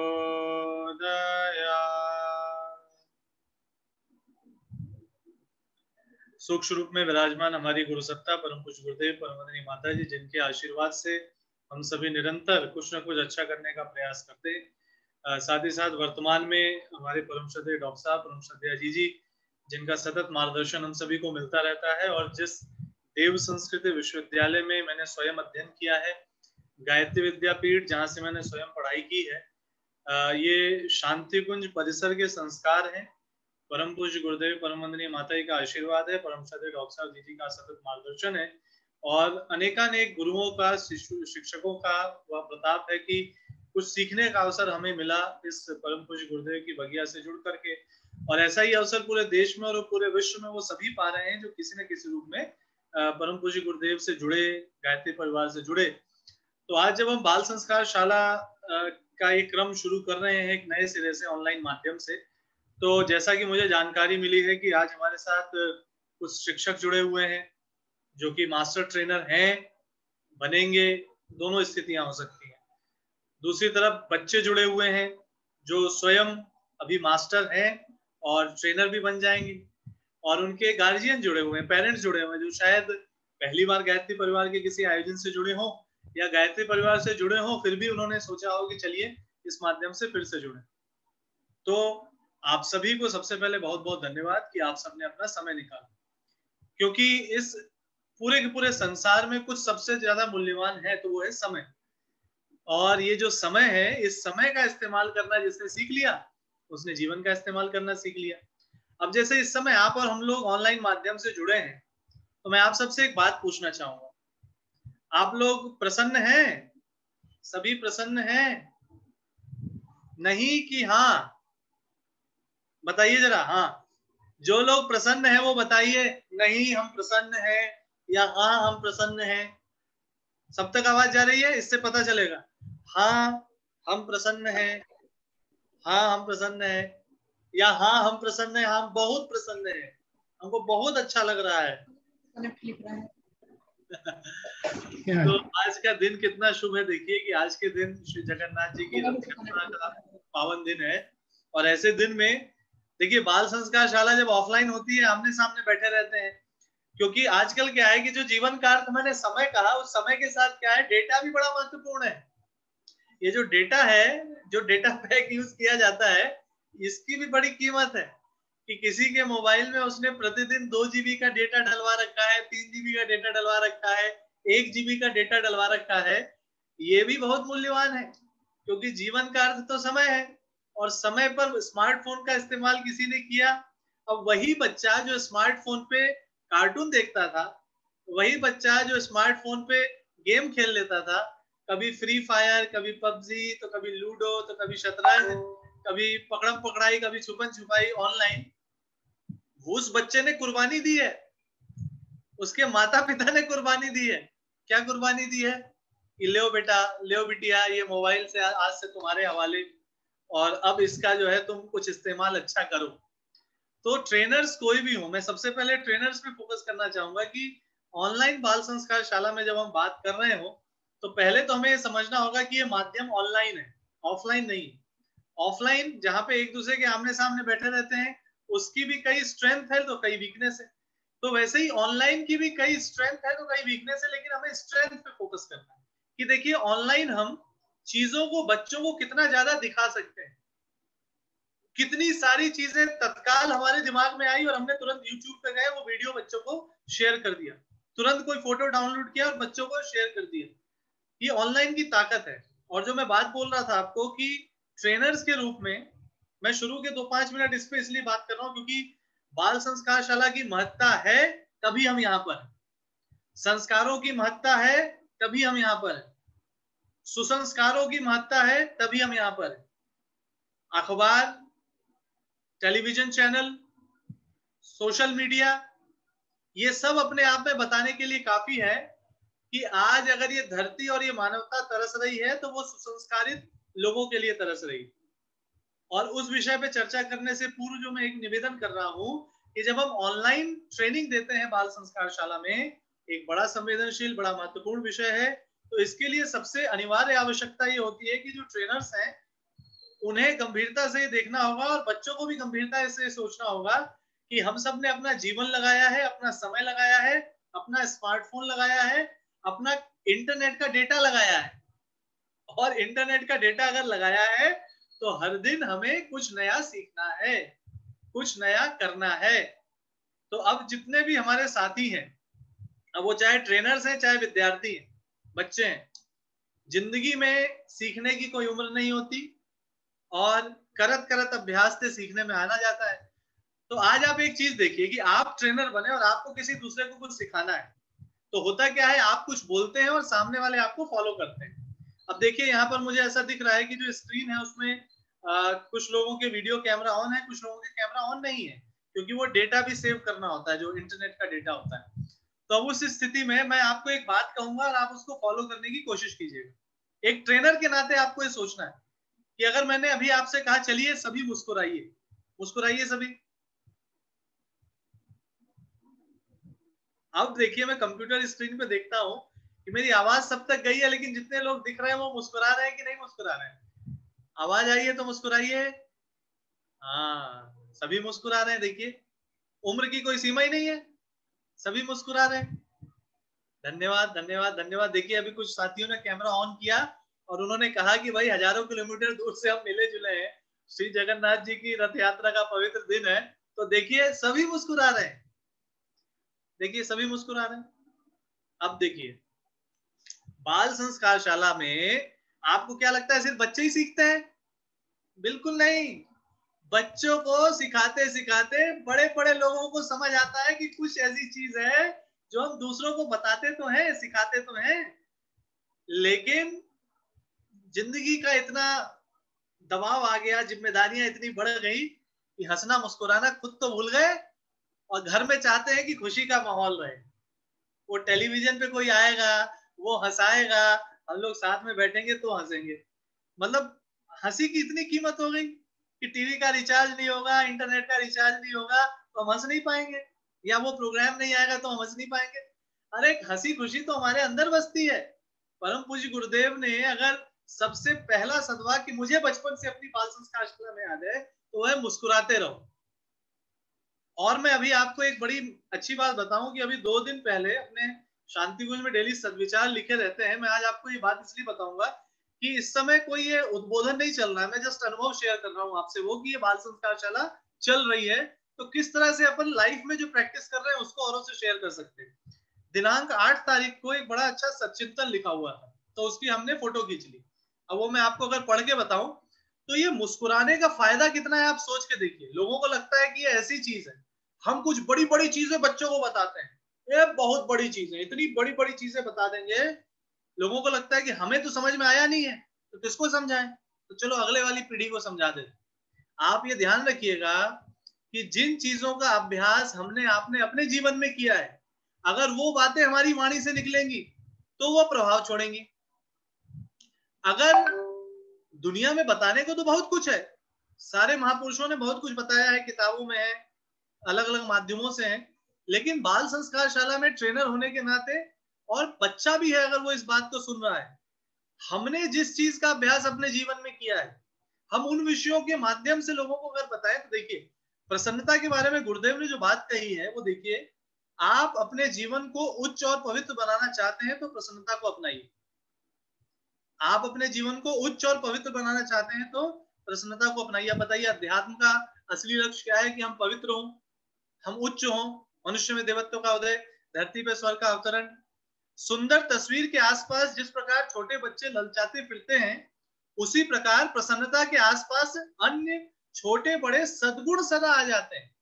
सूक्ष्म रूप में विराजमान हमारी गुरु सत्ता परम पूज्य गुरुदेव परमवंदनीय माता जी, जिनके आशीर्वाद से हम सभी निरंतर कुछ न कुछ अच्छा करने का प्रयास करते हैं। साथ ही साथ वर्तमान में हमारे परम श्रद्धेय डॉक्टर साहब, परम श्रद्धेय अजी जी, जिनका सतत मार्गदर्शन हम सभी को मिलता रहता है, और जिस देव संस्कृत विश्वविद्यालय में मैंने स्वयं अध्ययन किया है, गायत्री विद्यापीठ, जहां से मैंने स्वयं पढ़ाई की है, ये शांति कुंज परिसर के संस्कार हैं। परम पूज्य गुरुदेव परमवंदनीय माता जी का आशीर्वाद है, परम श्रद्धेय डॉक्टर साहब जी का सतत मार्गदर्शन है, और अनेकानेक गुरुओं का, शिक्षकों का वह प्रताप है कि कुछ सीखने का अवसर हमें मिला इस परम पूज्य गुरुदेव की बगिया से जुड़ करके, और ऐसा ही अवसर पूरे देश में और पूरे विश्व में वो सभी पा रहे हैं जो किसी न किसी रूप में परम पूज्य गुरुदेव से जुड़े, गायत्री परिवार से जुड़े। तो आज जब हम बाल संस्कार शाला का एक क्रम शुरू कर रहे हैं एक नए सिरे से ऑनलाइन माध्यम से, तो जैसा कि मुझे जानकारी मिली है कि आज हमारे साथ कुछ शिक्षक जुड़े हुए हैं जो कि मास्टर ट्रेनर हैं, बनेंगे, दोनों स्थितियां हो सकती हैं। दूसरी तरफ बच्चे जुड़े हुए हैं जो स्वयं अभी मास्टर हैं और ट्रेनर भी बन जाएंगे, और उनके गार्जियन जुड़े हुए हैं, पेरेंट्स जुड़े हुए हैं जो शायद पहली बार गायत्री परिवार के किसी आयोजन से जुड़े हों या गायत्री परिवार से जुड़े हों, फिर भी उन्होंने सोचा हो कि चलिए इस माध्यम से फिर से जुड़े। तो आप सभी को सबसे पहले बहुत बहुत धन्यवाद कि आप सबने अपना समय निकाला, क्योंकि इस पूरे के पूरे संसार में कुछ सबसे ज्यादा मूल्यवान है तो वो है समय, और ये जो समय है, इस समय का इस्तेमाल करना जिसने सीख लिया उसने जीवन का इस्तेमाल करना सीख लिया। अब जैसे इस समय आप और हम लोग ऑनलाइन माध्यम से जुड़े हैं, तो मैं आप सबसे एक बात पूछना चाहूंगा, आप लोग प्रसन्न हैं? सभी प्रसन्न हैं? नहीं कि हाँ? बताइए जरा। हाँ, जो लोग प्रसन्न हैं वो बताइए नहीं हम प्रसन्न हैं, या हाँ हम प्रसन्न हैं। सब तक आवाज जा रही है? इससे पता चलेगा। हाँ हम प्रसन्न हैं, हाँ हम प्रसन्न हैं, या हाँ हम प्रसन्न हैं, हम बहुत प्रसन्न हैं, हमको बहुत अच्छा लग रहा है। तो आज का दिन कितना शुभ है, देखिए कि आज के दिन श्री जगन्नाथ जी की रथ यात्रा का पावन दिन है, और ऐसे दिन में देखिए बाल संस्कार शाला जब ऑफलाइन होती है आमने सामने बैठे रहते हैं, क्योंकि आजकल क्या है कि जो जीवन का अर्थ मैंने समय कहा, उस समय के साथ क्या है, डेटा भी बड़ा महत्वपूर्ण है। ये जो डेटा है, जो डेटा पैक यूज किया जाता है, इसकी भी बड़ी कीमत है कि किसी के मोबाइल में उसने प्रतिदिन 2 GB का डेटा डलवा रखा है, 3 GB का डेटा डलवा रखा है, 1 GB का डेटा डलवा रखा है। ये भी बहुत मूल्यवान है, क्योंकि जीवन का अर्थ तो समय है, और समय पर स्मार्टफोन का इस्तेमाल किसी ने किया। अब वही बच्चा जो स्मार्टफोन पे कार्टून देखता था, वही बच्चा जो स्मार्टफोन पे गेम खेल लेता था, कभी फ्री फायर, कभी पबजी, तो कभी लूडो, तो कभी शतरंज, कभी पकड़म पकड़ाई, कभी छुपन छुपाई ऑनलाइन, उस बच्चे ने कुर्बानी दी है। उसके माता पिता ने कुर्बानी दी है। क्या कुर्बानी दी है कि लो बेटा, लो बिटिया, ये मोबाइल से आज से तुम्हारे हवाले, और अब इसका जो है तुम कुछ इस्तेमाल अच्छा करो। तो ट्रेनर्स कोई भी हो, मैं सबसे पहले ट्रेनर्स पे फोकस करना चाहूंगा कि ऑनलाइन बाल संस्कार शाला में जब हम बात कर रहे हो तो पहले तो हमें समझना होगा कि ये माध्यम ऑनलाइन है, ऑफलाइन नहीं। ऑफलाइन जहां पे एक दूसरे के आमने सामने बैठे रहते हैं, उसकी भी कई स्ट्रेंथ है तो कई वीकनेस है। तो वैसे ही ऑनलाइन की भी कई स्ट्रेंथ है तो कई वीकनेस है, लेकिन हमें स्ट्रेंथ पे फोकस करना है कि देखिए ऑनलाइन हम चीजों को, बच्चों को कितना ज्यादा दिखा सकते हैं। कितनी सारी चीजें तत्काल हमारे दिमाग में आई और हमने तुरंत YouTube पे गए, वो वीडियो बच्चों को शेयर कर दिया, तुरंत कोई फोटो डाउनलोड किया और बच्चों को शेयर कर दिया। ये ऑनलाइन की ताकत है। और जो मैं बात बोल रहा था आपको कि ट्रेनर्स के रूप में, मैं शुरू के 2-5 मिनट इस पे इसलिए बात कर रहा हूं क्योंकि बाल संस्कार शाला की महत्ता है तभी हम यहाँ पर, संस्कारों की महत्ता है तभी हम यहाँ पर, सुसंस्कारों की महत्ता है तभी हम यहाँ पर। अखबार, टेलीविजन चैनल, सोशल मीडिया, ये सब अपने आप में बताने के लिए काफी है कि आज अगर ये धरती और ये मानवता तरस रही है तो वो सुसंस्कारित लोगों के लिए तरस रही। और उस विषय पे चर्चा करने से पूर्व जो मैं एक निवेदन कर रहा हूं कि जब हम ऑनलाइन ट्रेनिंग देते हैं बाल संस्कार शाला में, एक बड़ा संवेदनशील, बड़ा महत्वपूर्ण विषय है, तो इसके लिए सबसे अनिवार्य आवश्यकता ये होती है कि जो ट्रेनर्स हैं उन्हें गंभीरता से देखना होगा और बच्चों को भी गंभीरता से सोचना होगा कि हम सब ने अपना जीवन लगाया है, अपना समय लगाया है, अपना स्मार्टफोन लगाया है, अपना इंटरनेट का डेटा लगाया है, और इंटरनेट का डेटा अगर लगाया है तो हर दिन हमें कुछ नया सीखना है, कुछ नया करना है। तो अब जितने भी हमारे साथी हैं, अब वो चाहे ट्रेनर्स हैं चाहे विद्यार्थी हैं, बच्चे हैं, जिंदगी में सीखने की कोई उम्र नहीं होती और करत करत अभ्यास से सीखने में आना जाता है। तो आज आप एक चीज देखिए कि आप ट्रेनर बने और आपको किसी दूसरे को कुछ सिखाना है, तो होता क्या है, आप कुछ बोलते हैं और सामने वाले आपको फॉलो करते हैं। अब देखिए यहाँ पर मुझे ऐसा दिख रहा है कि जो स्क्रीन है उसमें कुछ लोगों के वीडियो कैमरा ऑन है, कुछ लोगों के कैमरा ऑन नहीं है, क्योंकि वो डेटा भी सेव करना होता है, जो इंटरनेट का डेटा होता है। तो अब उस स्थिति में मैं आपको एक बात कहूंगा और आप उसको फॉलो करने की कोशिश कीजिएगा। एक ट्रेनर के नाते आपको ये सोचना है कि अगर मैंने अभी आपसे कहा चलिए सभी मुस्कुराइए, मुस्कुराइए सभी। अब देखिए मैं कंप्यूटर स्क्रीन पे देखता हूं कि मेरी आवाज सब तक गई है, लेकिन जितने लोग दिख रहे हैं वो मुस्कुरा रहे हैं कि नहीं मुस्कुरा रहे हैं? आवाज आई है तो मुस्कुराइए। हाँ, सभी मुस्कुरा रहे हैं। देखिए उम्र की कोई सीमा ही नहीं है, सभी मुस्कुरा रहे हैं। धन्यवाद धन्यवाद धन्यवाद। देखिए अभी कुछ साथियों ने कैमरा ऑन किया और उन्होंने कहा कि भाई हजारों किलोमीटर दूर से हम मिले जुले हैं, श्री जगन्नाथ जी की रथ यात्रा का पवित्र दिन है, तो देखिए सभी मुस्कुरा रहे हैं, देखिए सभी मुस्कुरा रहे हैं। अब देखिए बाल संस्कार शाला में आपको क्या लगता है सिर्फ बच्चे ही सीखते हैं? बिल्कुल नहीं, बच्चों को सिखाते सिखाते बड़े बड़े लोगों को समझ आता है कि कुछ ऐसी चीज है जो हम दूसरों को बताते तो हैं, सिखाते तो हैं, लेकिन जिंदगी का इतना दबाव आ गया, जिम्मेदारियां इतनी बढ़ गई कि हंसना मुस्कुराना खुद तो भूल गए और घर में चाहते हैं कि खुशी का माहौल रहे। वो टेलीविजन पे कोई आएगा, वो हंसाएगा, हम लोग साथ में बैठेंगे तो हंसेंगे। मतलब हंसी की इतनी कीमत हो गई कि टीवी का रिचार्ज नहीं होगा, इंटरनेट का रिचार्ज नहीं होगा तो हम हंस नहीं पाएंगे, या वो प्रोग्राम नहीं आएगा तो हम हंस नहीं पाएंगे। अरे हंसी खुशी तो हमारे अंदर बसती है। परम पूज्य गुरुदेव ने अगर सबसे पहला सदवा कि मुझे बचपन से अपनी बाल संस्कार शाला में याद है तो वह मुस्कुराते रहो। और मैं अभी आपको एक बड़ी अच्छी बात बताऊं कि अभी 2 दिन पहले अपने शांति कुंज में डेली सद्विचार लिखे रहते हैं, मैं आज आपको ये बात इसलिए बताऊंगा कि इस समय कोई ये उद्बोधन नहीं चल रहा है, मैं जस्ट अनुभव शेयर कर रहा हूँ आपसे वो कि ये बाल संस्कार शाला चल रही है तो किस तरह से अपन लाइफ में जो प्रैक्टिस कर रहे हैं उसको औरों से शेयर कर सकते हैं। दिनांक 8 तारीख को एक बड़ा अच्छा सच्चिंतन लिखा हुआ था, तो उसकी हमने फोटो खींच ली। अब वो मैं आपको अगर पढ़ के बताऊं तो ये मुस्कुराने का फायदा कितना है आप सोच के देखिए। लोगों को लगता है कि ये ऐसी चीज है, हम कुछ बड़ी बड़ी चीजें बच्चों को बताते हैं, ये बहुत बड़ी चीजें, इतनी बड़ी बड़ी चीजें बता देंगे, लोगों को लगता है कि हमें तो समझ में आया नहीं है तो किसको समझाएं, तो चलो अगले वाली पीढ़ी को समझा देते। आप ये ध्यान रखिएगा कि जिन चीजों का अभ्यास हमने आपने अपने जीवन में किया है, अगर वो बातें हमारी वाणी से निकलेंगी तो वो प्रभाव छोड़ेंगी। अगर दुनिया में बताने को तो बहुत कुछ है, सारे महापुरुषों ने बहुत कुछ बताया है, किताबों में है, अलग अलग माध्यमों से है, लेकिन बाल संस्कार शाला में ट्रेनर होने के नाते, और बच्चा भी है अगर वो इस बात को सुन रहा है, हमने जिस चीज का अभ्यास अपने जीवन में किया है, हम उन विषयों के माध्यम से लोगों को अगर बताएं तो देखिए, प्रसन्नता के बारे में गुरुदेव ने जो बात कही है वो देखिए, आप अपने जीवन को उच्च और पवित्र बनाना चाहते हैं तो प्रसन्नता को अपनाइए। आप अपने जीवन को उच्च और पवित्र बनाना चाहते हैं तो प्रसन्नता को अपनाइए। बताइए, अध्यात्म का असली लक्ष्य क्या है? कि हम पवित्र हों, हम उच्च हों, मनुष्य में देवत्व का उदय, धरती पे स्वर्ग का अवतरण। सुंदर तस्वीर के आसपास जिस प्रकार छोटे बच्चे ललचाते फिरते हैं, उसी प्रकार प्रसन्नता के आसपास अन्य छोटे बड़े सद्गुण सदा आ जाते हैं।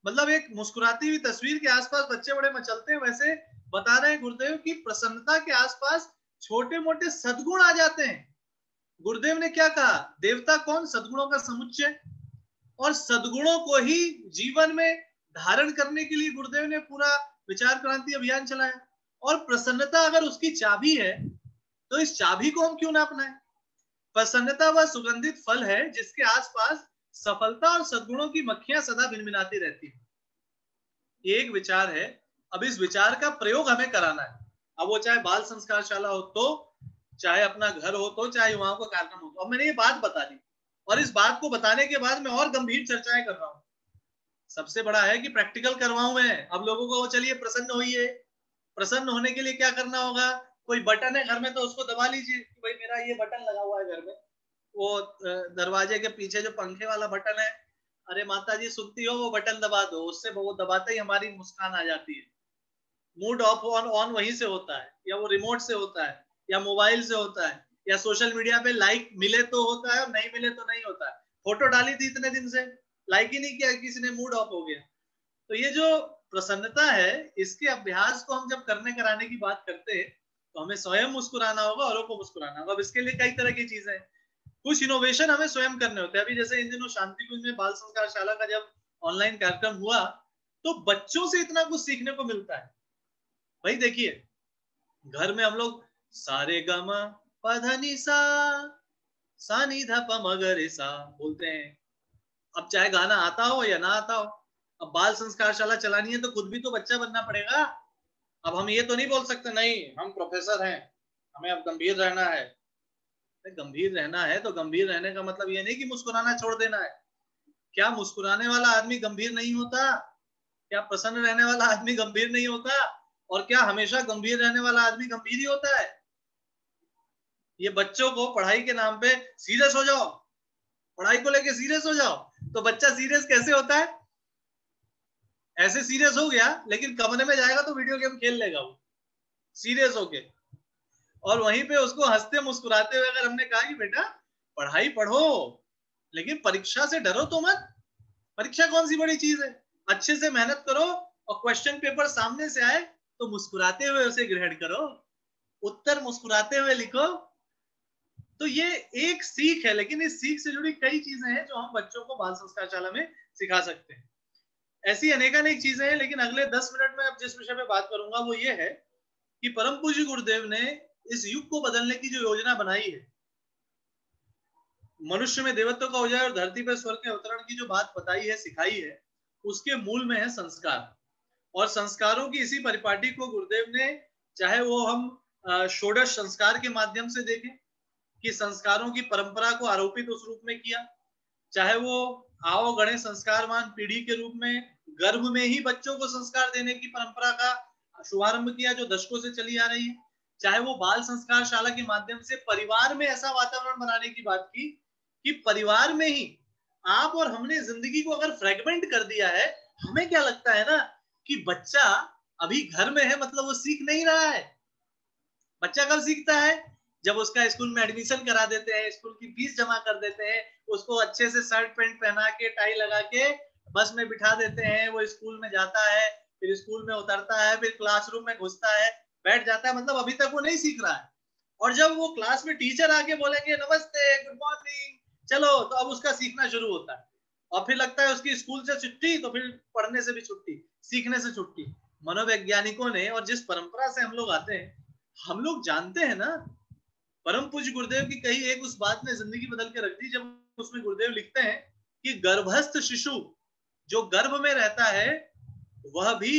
मतलब एक मुस्कुराती हुई तस्वीर के आसपास बच्चे बड़े मचलते हैं, वैसे बता रहे हैं गुरुदेव की प्रसन्नता के आसपास छोटे मोटे सद्गुण आ जाते हैं। गुरुदेव ने क्या कहा? देवता कौन? सद्गुणों का समुच्चय। और सद्गुणों को ही जीवन में धारण करने के लिए गुरुदेव ने पूरा विचार क्रांति अभियान चलाया। और प्रसन्नता अगर उसकी चाबी है तो इस चाबी को हम क्यों ना अपनाएं? प्रसन्नता वह सुगंधित फल है जिसके आसपास सफलता और सद्गुणों की मक्खियां सदा भिनभिनाती रहती है। ये एक विचार है। अब इस विचार का प्रयोग हमें कराना है। अब वो चाहे बाल संस्कार शाला हो तो, चाहे अपना घर हो तो, चाहे युवाओं का कार्यक्रम हो तो। अब मैंने ये बात बता दी, और इस बात को बताने के बाद मैं और गंभीर चर्चाएं कर रहा हूं। सबसे बड़ा है कि प्रैक्टिकल करवाऊं मैं। अब लोगों को चलिए प्रसन्न होइए। प्रसन्न होने के लिए क्या करना होगा? कोई बटन है घर में तो उसको दबा लीजिए कि भाई मेरा ये बटन लगा हुआ है घर में, वो दरवाजे के पीछे जो पंखे वाला बटन है, अरे माता जी सुनती हो, वो बटन दबा दो। उससे वो दबाते ही हमारी मुस्कान आ जाती है। मूड ऑफ ऑन ऑन वहीं से होता है, या वो रिमोट से होता है, या मोबाइल से होता है, या सोशल मीडिया पे लाइक मिले तो होता है और नहीं मिले तो नहीं होता है। फोटो डाली थी इतने दिन से, लाइक ही नहीं किया, किसी ने मूड ऑफ हो गया। तो ये जो प्रसन्नता है, इसके अभ्यास को हम जब करने कराने की बात करते हैं तो हमें स्वयं मुस्कुराना होगा, औरों को मुस्कुराना होगा। अब इसके लिए कई तरह की चीजें हैं, कुछ इनोवेशन हमें स्वयं करने होते हैं। अभी जैसे इन दिनों शांति कुंज में बाल संस्कार शाला का जब ऑनलाइन कार्यक्रम हुआ तो बच्चों से इतना कुछ सीखने को मिलता है। भाई देखिए, घर में हम लोग सारे गमा पधनी सा सा नी धा प मगरे सा बोलते हैं। अब चाहे गाना आता हो या ना आता हो, अब बाल संस्कार शाला चलानी है तो खुद भी तो बच्चा बनना पड़ेगा। अब हम ये तो नहीं बोल सकते नहीं हम प्रोफेसर हैं, हमें अब गंभीर रहना है। गंभीर रहना है तो गंभीर रहने का मतलब ये नहीं कि मुस्कुराना छोड़ देना है। क्या मुस्कुराने वाला आदमी गंभीर नहीं होता? क्या प्रसन्न रहने वाला आदमी गंभीर नहीं होता? और क्या हमेशा गंभीर रहने वाला आदमी गंभीर ही होता है? ये बच्चों को पढ़ाई के नाम पे सीरियस हो जाओ, पढ़ाई को लेके सीरियस हो जाओ, तो बच्चा सीरियस कैसे होता है? ऐसे सीरियस हो गया, लेकिन कमरे में जाएगा तो वीडियो गेम खेल लेगा वो सीरियस होके। और वहीं पे उसको हंसते मुस्कुराते हुए अगर हमने कहा कि बेटा पढ़ाई पढ़ो, लेकिन परीक्षा से डरो तो मत। परीक्षा कौन सी बड़ी चीज है? अच्छे से मेहनत करो और क्वेश्चन पेपर सामने से आए तो मुस्कुराते हुए उसे ग्रहण करो, उत्तर मुस्कुराते हुए लिखो। तो ये एक सीख है, लेकिन इस सीख से जुड़ी कई चीजें हैं जो हम बच्चों को बाल संस्कार शाला में सिखा सकते हैं। ऐसी अनेकानेक चीजें हैं, लेकिन अगले 10 मिनट में अब जिस विषय में बात करूंगा वो ये है कि परम पूज्य गुरुदेव ने इस युग को बदलने की जो योजना बनाई है, मनुष्य में देवत्व का उदय और धरती पर स्वर्ग के अवतरण की जो बात बताई है, सिखाई है, उसके मूल में है संस्कार। और संस्कारों की इसी परिपाटी को गुरुदेव ने, चाहे वो हम षोडश संस्कार के माध्यम से देखें कि संस्कारों की परंपरा को आरोपित उस रूप में किया, चाहे वो आओ गणे संस्कारवान पीढ़ी के रूप में गर्भ में ही बच्चों को संस्कार देने की परंपरा का शुभारंभ किया जो दशकों से चली आ रही है, चाहे वो बाल संस्कार शाला के माध्यम से परिवार में ऐसा वातावरण बनाने की बात की कि परिवार में ही आप और हमने जिंदगी को अगर फ्रेगमेंट कर दिया है, हमें क्या लगता है ना कि बच्चा अभी घर में है मतलब वो सीख नहीं रहा है। बच्चा कब सीखता है? जब उसका स्कूल में एडमिशन करा देते हैं, स्कूल की फीस जमा कर देते हैं, उसको अच्छे से शर्ट पैंट पहना के टाई लगा के बस में बिठा देते हैं, वो स्कूल में जाता है, फिर स्कूल में उतरता है, फिर क्लासरूम में घुसता है, बैठ जाता है, मतलब अभी तक वो नहीं सीख रहा है। और जब वो क्लास में टीचर आके बोलेंगे नमस्ते गुड मॉर्निंग चलो, तो अब उसका सीखना शुरू होता है। और फिर लगता है उसकी स्कूल से छुट्टी तो फिर पढ़ने से भी छुट्टी, सीखने से छुट्टी। मनोवैज्ञानिकों ने, और जिस परंपरा से हम लोग आते हैं, हम लोग जानते हैं ना, परम पूज्य गुरुदेव की कही एक उस बात ने जिंदगी बदल के रख दी, जब उसमें गुरुदेव लिखते हैं कि गर्भस्थ शिशु जो गर्भ में रहता है वह भी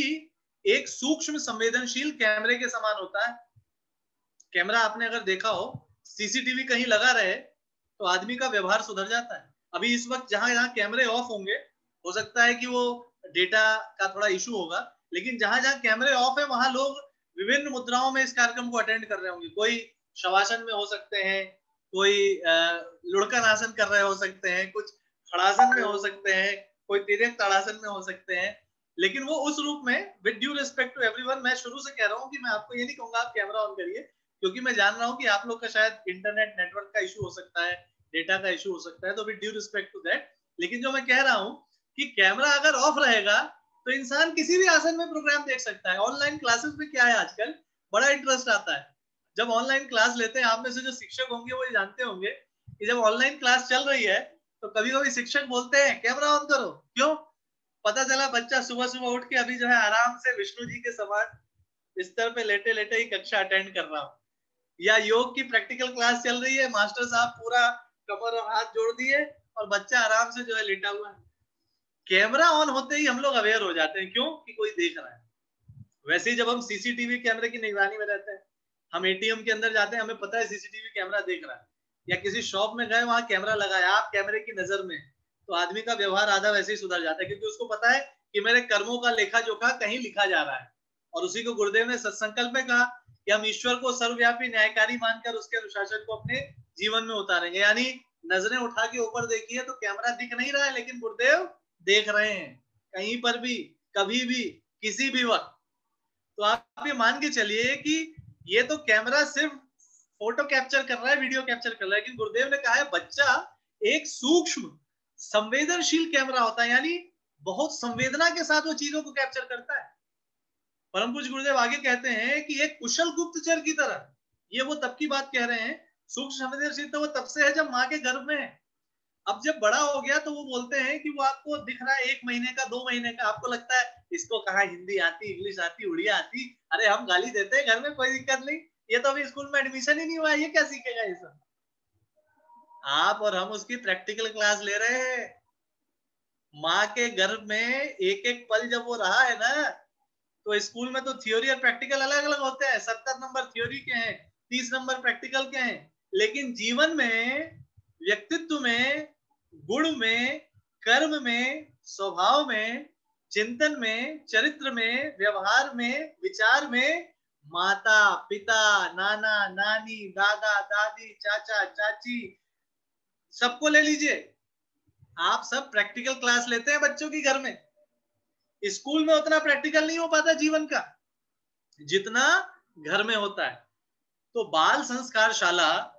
एक सूक्ष्म संवेदनशील कैमरे के समान होता है। कैमरा आपने अगर देखा हो, सीसीटीवी कहीं लगा रहे तो आदमी का व्यवहार सुधर जाता है। अभी इस वक्त जहां जहां कैमरे ऑफ होंगे, हो सकता है कि वो डेटा का थोड़ा इशू होगा, लेकिन जहां जहां कैमरे ऑफ है वहां लोग विभिन्न मुद्राओं में इस कार्यक्रम को अटेंड कर रहे होंगे। कोई शवासन में हो सकते हैं, कोई लुढ़कन आसन कर रहे हो सकते हैं, कुछ खड़ासन में हो सकते हैं, कोई तिर्यक ताड़ासन में हो सकते हैं, लेकिन वो उस रूप में, with due respect to everyone, मैं शुरू से कह रहा हूँ कि मैं आपको ये नहीं कहूंगा आप कैमरा ऑन करिए, क्योंकि मैं जान रहा हूँ कि आप लोग का शायद इंटरनेट नेटवर्क का इशू हो सकता है, डेटा का इशू हो सकता है, तो with due respect to that. लेकिन जो मैं कह रहा हूँ कि कैमरा अगर ऑफ रहेगा तो इंसान किसी भी आसन में प्रोग्राम देख सकता है। ऑनलाइन क्लासेस में क्या है आजकल, बड़ा इंटरेस्ट आता है। जब ऑनलाइन क्लास लेते हैं, आप में से जो शिक्षक होंगे वो जानते होंगे कि जब ऑनलाइन क्लास चल रही है तो कभी कभी शिक्षक बोलते हैं कैमरा ऑन करो। क्यों? पता चला बच्चा सुबह सुबह उठ के अभी जो है आराम से विष्णु जी के समान बिस्तर पे लेटे लेटे ही कक्षा अटेंड कर रहा हूँ, या योग की प्रैक्टिकल क्लास चल रही है, मास्टर साहब पूरा कमर और हाथ जोड़ दिए और बच्चा आराम से जो है लेटा हुआ है। कैमरा ऑन होते ही हम लोग अवेयर हो जाते हैं, क्यों? कि कोई देख रहा है। वैसे ही जब हम सीसीटीवी कैमरे की निगरानी में रहते हैं, हम एटीएम के अंदर जाते हैं, हमें पता है सीसीटीवी कैमरा देख रहा है, या किसी शॉप में गए वहां कैमरा लगाया, आप कैमरे की नजर में, तो आदमी का व्यवहार आधा वैसे ही सुधर जाता है, क्योंकि उसको पता है कि मेरे कर्मों का लेखा जोखा कहीं लिखा जा रहा है। और उसी को गुरुदेव ने सत्संकल्प में कहा कि हम ईश्वर को सर्वव्यापी न्यायकारी मानकर उसके अनुशासन को अपने जीवन में उतारेंगे। यानी नजरें उठा के ऊपर देखिए तो कैमरा दिख नहीं रहा है, लेकिन गुरुदेव देख रहे हैं, कहीं पर भी, कभी भी, किसी भी वक्त। तो आप ये मान के चलिए कि ये तो कैमरा सिर्फ फोटो कैप्चर कर रहा है, वीडियो कैप्चर कर रहा है, लेकिन गुरुदेव ने कहा है बच्चा एक सूक्ष्म संवेदनशील कैमरा होता है, यानी बहुत संवेदना के साथ वो चीजों को कैप्चर करता है। परम पूज्य गुरुदेव आगे कहते हैं कि एक कुशल गुप्तचर की तरह, ये वो तब की बात कह रहे हैं, सूक्ष्म संवेदनशील तो वो तब से है जब माँ के गर्भ में है। अब जब बड़ा हो गया तो वो बोलते हैं कि वो आपको दिख रहा है 1 महीने का, 2 महीने का, आपको लगता है इसको कहाँ हिंदी आती, इंग्लिश आती, उड़िया आती, अरे हम गाली देते हैं घर में, कोई दिक्कत नहीं, ये तो अभी स्कूल में एडमिशन ही नहीं हुआ, ये क्या सीखेगा ये सब। आप और हम उसकी प्रैक्टिकल क्लास ले रहे हैं। माँ के गर्भ में एक एक पल जब वो रहा है ना, तो स्कूल में तो थ्योरी और प्रैक्टिकल अलग अलग होते हैं, 70 नंबर थ्योरी के हैं, 30 नंबर प्रैक्टिकल के हैं, लेकिन जीवन में, व्यक्तित्व में, गुण में, कर्म में, स्वभाव में, चिंतन में, चरित्र में, व्यवहार में, विचार में, माता पिता, नाना नानी, दादा दादी, चाचा चाची, सबको ले लीजिए, आप सब प्रैक्टिकल क्लास लेते हैं बच्चों की घर में। स्कूल में उतना प्रैक्टिकल नहीं हो पाता जीवन का जितना घर में होता है। तो बाल संस्कार शाला,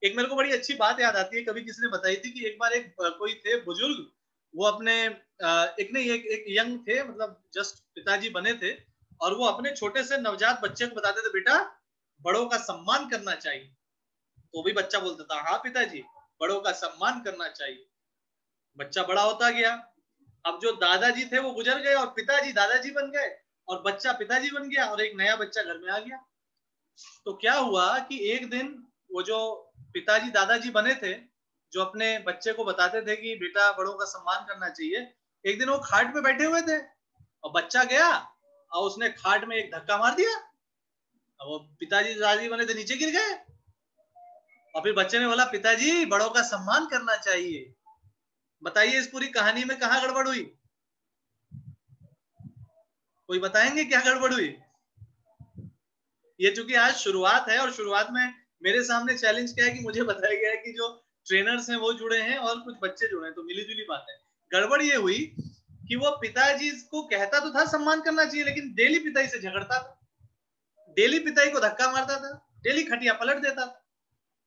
एक मेरे को बड़ी अच्छी बात याद आती है, कभी किसी ने बताई थी कि एक बार एक कोई थे बुजुर्ग, वो अपने एक यंग थे, मतलब जस्ट पिताजी बने थे, और वो अपने छोटे से नवजात बच्चे को बताते थे बेटा बड़ों का सम्मान करना चाहिए। तो भी बच्चा बोलता था हाँ पिताजी बड़ों का सम्मान करना चाहिए। बच्चा बड़ा होता गया, अब जो दादाजी थे वो गुजर गए और पिताजी दादाजी बन गए, और बच्चा पिताजी बन गया, और एक नया बच्चा घर में आ गया। तो क्या हुआ कि एक दिन वो जो पिताजी दादाजी बने थे, जो अपने बच्चे को बताते थे कि बेटा बड़ों का सम्मान करना चाहिए, एक दिन वो खाट पे बैठे हुए थे और बच्चा गया और उसने खाट में एक धक्का मार दिया, और वो पिताजी दादाजी बने थे नीचे गिर गए। और फिर बच्चे ने बोला पिताजी बड़ों का सम्मान करना चाहिए। बताइए इस पूरी कहानी में कहां गड़बड़ हुई? कोई बताएंगे क्या गड़बड़ हुई? ये चूंकि आज शुरुआत है और शुरुआत में मेरे सामने चैलेंज क्या है कि मुझे बताया गया है कि जो ट्रेनर्स हैं वो जुड़े हैं और कुछ बच्चे जुड़े हैं, तो मिली जुली बात है। गड़बड़ ये हुई कि वो पिताजी को कहता तो था सम्मान करना चाहिए, लेकिन डेली पिताजी से झगड़ता था, डेली पिताजी को धक्का मारता था, डेली खटिया पलट देता था।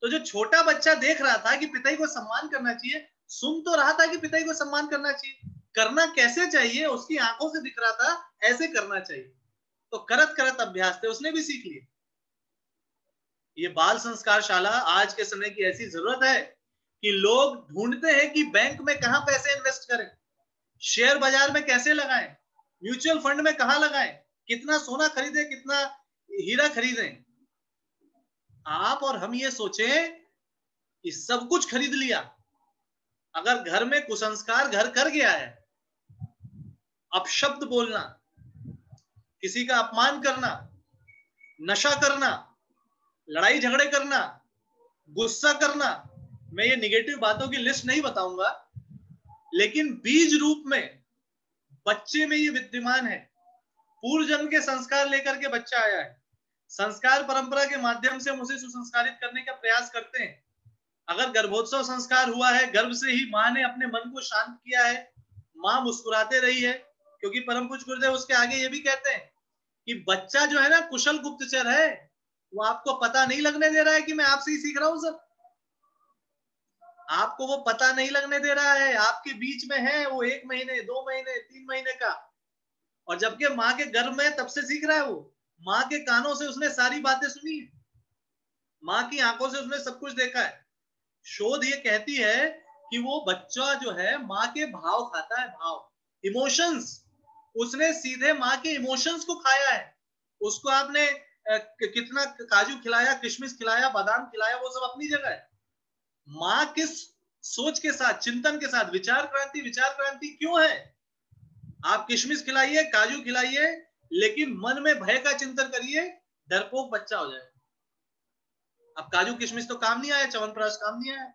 तो जो छोटा बच्चा देख रहा था कि पिताजी को सम्मान करना चाहिए, सुन तो रहा था कि पिताजी को सम्मान करना चाहिए, करना कैसे चाहिए उसकी आंखों से दिख रहा था, ऐसे करना चाहिए। तो करत करत अभ्यास थे, उसने भी सीख लिया। ये बाल संस्कार शाला आज के समय की ऐसी जरूरत है कि लोग ढूंढते हैं कि बैंक में कहां पैसे इन्वेस्ट करें, शेयर बाजार में कैसे लगाएं, म्यूचुअल फंड में कहां लगाएं, कितना सोना खरीदे, कितना हीरा खरीदें, आप और हम ये सोचें कि सब कुछ खरीद लिया, अगर घर में कुसंस्कार घर कर गया है, अपशब्द बोलना, किसी का अपमान करना, नशा करना, लड़ाई झगड़े करना, गुस्सा करना, मैं ये निगेटिव बातों की लिस्ट नहीं बताऊंगा, लेकिन बीज रूप में बच्चे में ये विद्यमान है। पूर्व जन्म के संस्कार लेकर के बच्चा आया है। संस्कार परंपरा के माध्यम से हम उसे सुसंस्कारित करने का प्रयास करते हैं। अगर गर्भोत्सव संस्कार हुआ है, गर्भ से ही माँ ने अपने मन को शांत किया है, माँ मुस्कुराते रही है, क्योंकि परम पूज्य गुरुदेव उसके आगे ये भी कहते हैं कि बच्चा जो है ना कुशल गुप्तचर है, वो आपको पता नहीं लगने दे रहा है कि मैं आपसे ही सीख रहा हूं सब, आपको वो पता नहीं लगने दे रहा है, आपके बीच में है वो 1 महीने 2 महीने 3 महीने का, और जबकि माँ के गर्भ में तब से सीख रहा है। वो माँ के कानों से उसने सारी बातें सुनी है, माँ की आंखों से उसने सब कुछ देखा है। शोध ये कहती है कि वो बच्चा जो है माँ के भाव खाता है, भाव, इमोशंस, उसने सीधे माँ के इमोशंस को खाया है। उसको आपने कितना काजू खिलाया, किशमिश खिलाया, बादाम खिलाया, वो सब अपनी जगह है। माँ किस सोच के साथ, चिंतन के साथ, विचार क्रांति क्यों है? आप किशमिश खिलाइए, काजू खिलाइए, लेकिन मन में भय का चिंतन करिए, डरपोक बच्चा हो जाए। अब काजू किशमिश तो काम नहीं आया, च्यवनप्राश काम नहीं आया।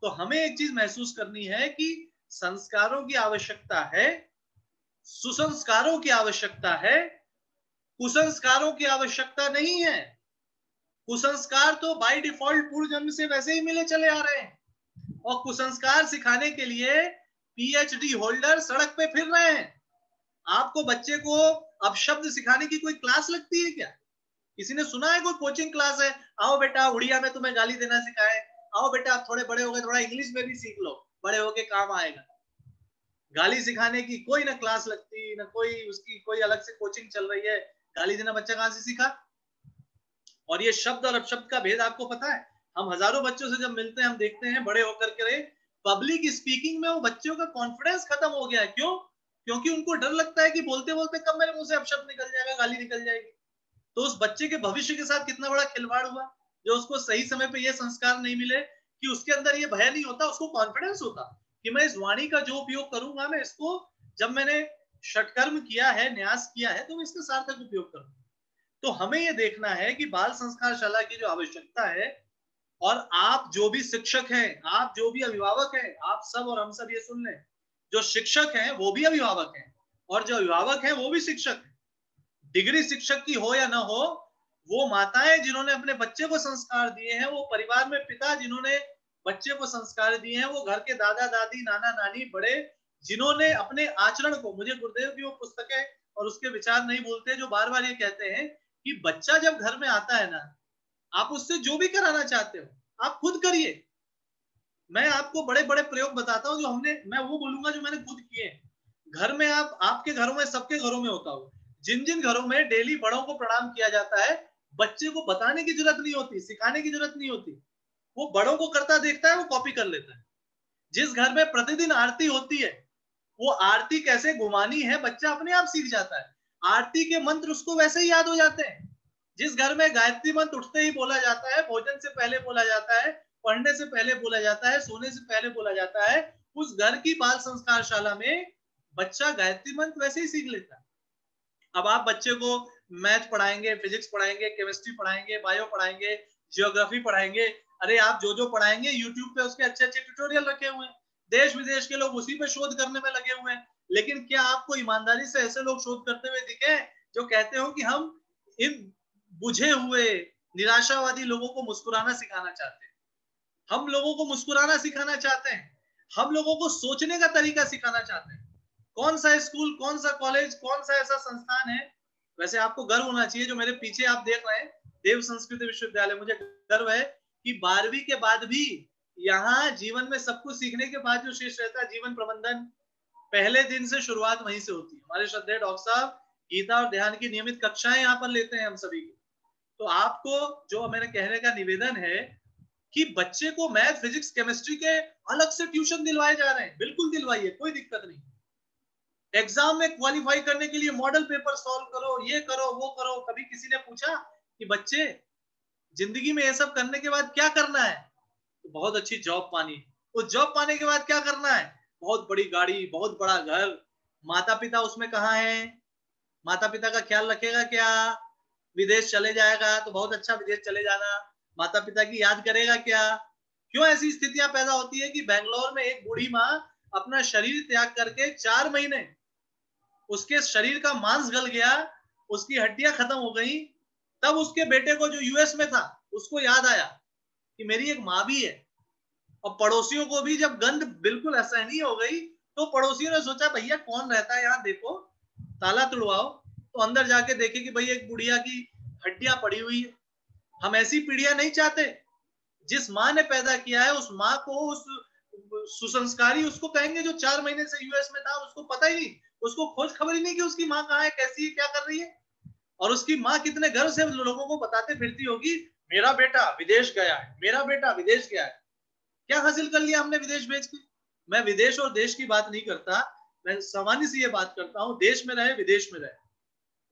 तो हमें एक चीज महसूस करनी है कि संस्कारों की आवश्यकता है, सुसंस्कारों की आवश्यकता है, कुसंस्कारों की आवश्यकता नहीं है। कुसंस्कार तो बाय डिफॉल्ट पूर्व जन्म से वैसे ही मिले चले आ रहे हैं, और कुसंस्कार सिखाने के लिए पीएचडी होल्डर सड़क पे फिर रहे हैं। आपको बच्चे को अब शब्द सिखाने की कोई क्लास लगती है क्या? किसी ने सुना है कोई कोचिंग क्लास है, आओ बेटा उड़िया में तुम्हें गाली देना सिखाए, आओ बेटा आप थोड़े बड़े हो गए थोड़ा इंग्लिश में भी सीख लो, बड़े होके काम आएगा। गाली सिखाने की कोई ना क्लास लगती, ना कोई उसकी कोई अलग से कोचिंग चल रही है। गाली देना बच्चा कहां से सीखा? और ये शब्द और अपशब्द का भेद आपको पता है? हम हजारों बच्चों से जब मिलते हैं, हम देखते हैं बड़े होकर के पब्लिक स्पीकिंग में वो बच्चों का कॉन्फिडेंस खत्म हो गया है। क्यों? क्योंकि उनको डर लगता है कि बोलते बोलते कब मेरे मुंह से अपशब्द निकल जाएगा, गाली निकल जाएगी। तो उस बच्चे के भविष्य के साथ कितना बड़ा खिलवाड़ हुआ, जो उसको सही समय पे ये संस्कार नहीं मिले कि उसके अंदर ये भय नहीं होता, उसको कॉन्फिडेंस होता कि मैं इस वाणी का जो उपयोग करूंगा, मैं इसको जब मैंने षटकर्म किया है, न्यास किया है, तो मैं इसका सार्थक उपयोग करूंगा। तो हमें ये देखना है कि बाल संस्कारशाला की जो आवश्यकता है, और आप जो भी शिक्षक हैं, आप जो भी अभिभावक हैं, आप सब और हम सब ये सुन लें, जो शिक्षक हैं वो भी अभिभावक हैं, और जो अभिभावक हैं वो भी शिक्षक हैं। डिग्री शिक्षक की हो या ना हो, वो माताएं जिन्होंने अपने बच्चे को संस्कार दिए हैं, वो परिवार में पिता जिन्होंने बच्चे को संस्कार दिए हैं, वो घर के दादा दादी नाना नानी बड़े जिन्होंने अपने आचरण को, मुझे गुरुदेव की वो पुस्तकें और उसके विचार नहीं भूलते जो बार बार ये कहते हैं कि बच्चा जब घर में आता है ना, आप उससे जो भी कराना चाहते हो आप खुद करिए। मैं आपको बड़े बड़े प्रयोग बताता हूँ जो मैं वो बोलूंगा जो मैंने खुद किए। घर में आपके घरों में, सबके घरों में होता हो, जिन जिन घरों में डेली बड़ों को प्रणाम किया जाता है, बच्चे को बताने की जरूरत नहीं होती, सिखाने की जरूरत नहीं होती, वो बड़ों को करता देखता है, वो कॉपी कर लेता है। जिस घर में प्रतिदिन आरती होती है, वो आरती कैसे घुमानी है बच्चा अपने आप सीख जाता है। आरती के मंत्र उसको वैसे ही याद हो जाते हैं। जिस घर में गायत्री मंत्र उठते ही बोला जाता है, भोजन से पहले बोला जाता है, पढ़ने से पहले बोला जाता है, सोने से पहले बोला जाता है, उस घर की बाल संस्कारशाला में बच्चा गायत्री मंत्र वैसे ही सीख लेता है। अब आप बच्चे को मैथ पढ़ाएंगे, फिजिक्स पढ़ाएंगे, केमिस्ट्री पढ़ाएंगे, बायो पढ़ाएंगे, जियोग्राफी पढ़ाएंगे, अरे आप जो जो पढ़ाएंगे यूट्यूब पे उसके अच्छे अच्छे ट्यूटोरियल रखे हुए हैं, देश विदेश के लोग उसी पे शोध करने में लगे हुए हैं। लेकिन क्या आपको ईमानदारी से ऐसे लोग शोध करते हुए दिखे जो कहते हो कि हम इन बुझे हुए निराशावादी लोगों को मुस्कुराना सिखाना चाहते हैं, हम लोगों को मुस्कुराना सिखाना चाहते हैं, हम लोगों को सोचने का तरीका सिखाना चाहते हैं। कौन सा स्कूल, कौन सा कॉलेज, कौन सा ऐसा संस्थान है, वैसे आपको गर्व होना चाहिए, जो मेरे पीछे आप देख रहे हैं देव संस्कृत विश्वविद्यालय, मुझे गर्व है कि 12वीं के बाद भी यहाँ जीवन में सब कुछ सीखने के बाद जो शेष रहता है जीवन प्रबंधन, पहले दिन से शुरुआत वहीं से होती है। हमारे श्रद्धेय डॉक्टर साहब गीता और ध्यान की नियमित कक्षाएं यहाँ पर लेते हैं हम सभी को। तो आपको जो मेरे कहने का निवेदन है कि बच्चे को मैथ, फिजिक्स, केमिस्ट्री के अलग से ट्यूशन दिलवाए जा रहे हैं, बिल्कुल दिलवाइए, कोई दिक्कत नहीं। एग्जाम में क्वालिफाई करने के लिए मॉडल पेपर सॉल्व करो, ये करो, वो करो। कभी किसी ने पूछा कि बच्चे जिंदगी में ये सब करने के बाद क्या करना है? तो बहुत अच्छी जॉब पानी है। तो जॉब पाने के बाद क्या करना है? बहुत बड़ी गाड़ी, बहुत बड़ा घर। माता पिता उसमें कहाँ है? माता पिता का ख्याल रखेगा क्या? विदेश चले जाएगा तो बहुत अच्छा, विदेश चले जाना। माता पिता की याद करेगा क्या? क्यों ऐसी स्थितियां पैदा होती है कि बेंगलोर में एक बूढ़ी माँ अपना शरीर त्याग करके 4 महीने, उसके शरीर का मांस गल गया, उसकी हड्डियां खत्म हो गई, तब उसके बेटे को जो यूएस में था उसको याद आया कि मेरी एक माँ भी है। और पड़ोसियों को भी जब गंध बिल्कुल असहनीय हो गई तो पड़ोसियों ने सोचा भैया कौन रहता है यहाँ, देखो ताला तुड़वाओ। तो अंदर जाके देखे कि भाई एक बुढ़िया की हड्डियां पड़ी हुई है। हम ऐसी पीढ़ियां नहीं चाहते। जिस माँ ने पैदा किया है उस माँ को, उस सुसंस्कारी उसको कहेंगे जो 4 महीने से यूएस में था, उसको पता ही नहीं, उसको खोज खबर ही नहीं कि उसकी माँ कहाँ है, कैसी है, क्या कर रही है। और उसकी माँ कितने गर्व से लोगों को बताते फिरती होगी, मेरा बेटा विदेश गया है, मेरा बेटा विदेश गया है। क्या हासिल कर लिया हमने विदेश भेज के? मैं विदेश और देश की बात नहीं करता, मैं सामान्य सी ये बात करता हूँ, देश में रहे विदेश में रहे,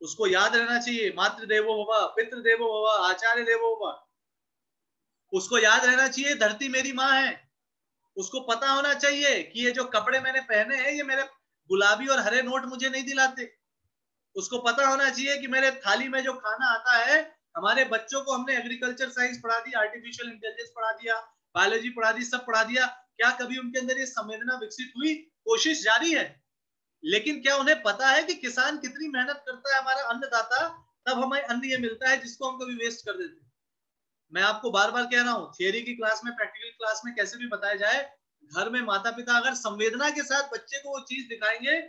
उसको याद रहना चाहिए मातृ देवो भव, पितृ देवो भव, आचार्य देवो भव। उसको याद रहना चाहिए धरती मेरी माँ है। उसको पता होना चाहिए कि ये जो कपड़े मैंने पहने हैं ये मेरे गुलाबी और हरे नोट मुझे नहीं दिलाते। उसको पता होना चाहिए कि मेरे थाली में जो खाना आता है, हमारे बच्चों को हमने एग्रीकल्चर साइंस पढ़ा दिया, आर्टिफिशियल इंटेलिजेंस पढ़ा दिया, बायोलॉजी पढ़ा दी, सब पढ़ा दिया। क्या कभी उनके अंदर ये संवेदना विकसित हुई? कोशिश जारी है, लेकिन क्या उन्हें पता है कि किसान कितनी मेहनत करता है, हमारा अन्नदाता, तब हमें अन्न ये मिलता है जिसको हम कभी वेस्ट कर देते हैं। मैं आपको बार बार कह रहा हूँ, थियरी की क्लास में, प्रैक्टिकल क्लास में कैसे भी बताया जाए, घर में माता पिता अगर संवेदना के साथ बच्चे को वो चीज दिखाएंगे,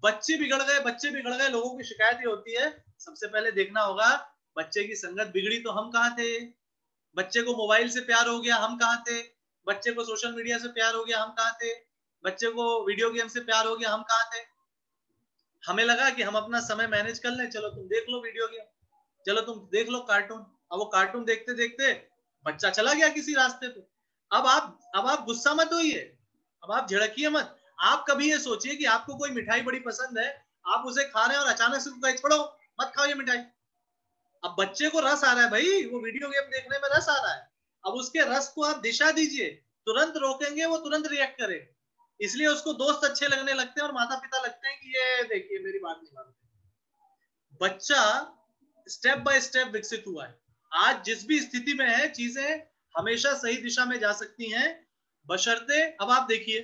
बच्चे बिगड़ गए, बच्चे बिगड़ गए। लोगों की शिकायत ये होती है, सबसे पहले देखना होगा बच्चे की संगत बिगड़ी तो हम कहाँ थे? बच्चे को मोबाइल से प्यार हो गया, हम कहाँ थे? बच्चे को सोशल मीडिया से प्यार हो गया, हम कहाँ थे? बच्चे को वीडियो गेम से प्यार हो गया, हम कहाँ थे? हमें लगा कि हम अपना समय मैनेज कर लें, चलो तुम देख लो वीडियो गेम, चलो तुम देख लो कार्टून। अब वो कार्टून देखते देखते बच्चा चला गया किसी रास्ते पे। अब आप गुस्सा मत होइए, अब आप झिड़किए मत। आप कभी ये सोचिए कि आपको कोई मिठाई बड़ी पसंद है, आप उसे खा रहे हैं और अचानक से कहे छोड़ो मत खाओ ये मिठाई। अब बच्चे को रस आ रहा है भाई, वो वीडियो गेम देखने में रस आ रहा है, अब उसके रस को आप दिशा दीजिए, तुरंत रोकेंगे वो तुरंत रिएक्ट करे। इसलिए उसको दोस्त अच्छे लगने लगते हैं और माता पिता लगते हैं कि ये देखिए मेरी बात नहीं मानते। बच्चा स्टेप बाय स्टेप विकसित हुआ है। आज जिस भी स्थिति में है, चीजें हमेशा सही दिशा में जा सकती हैं, बशर्ते, अब आप देखिए,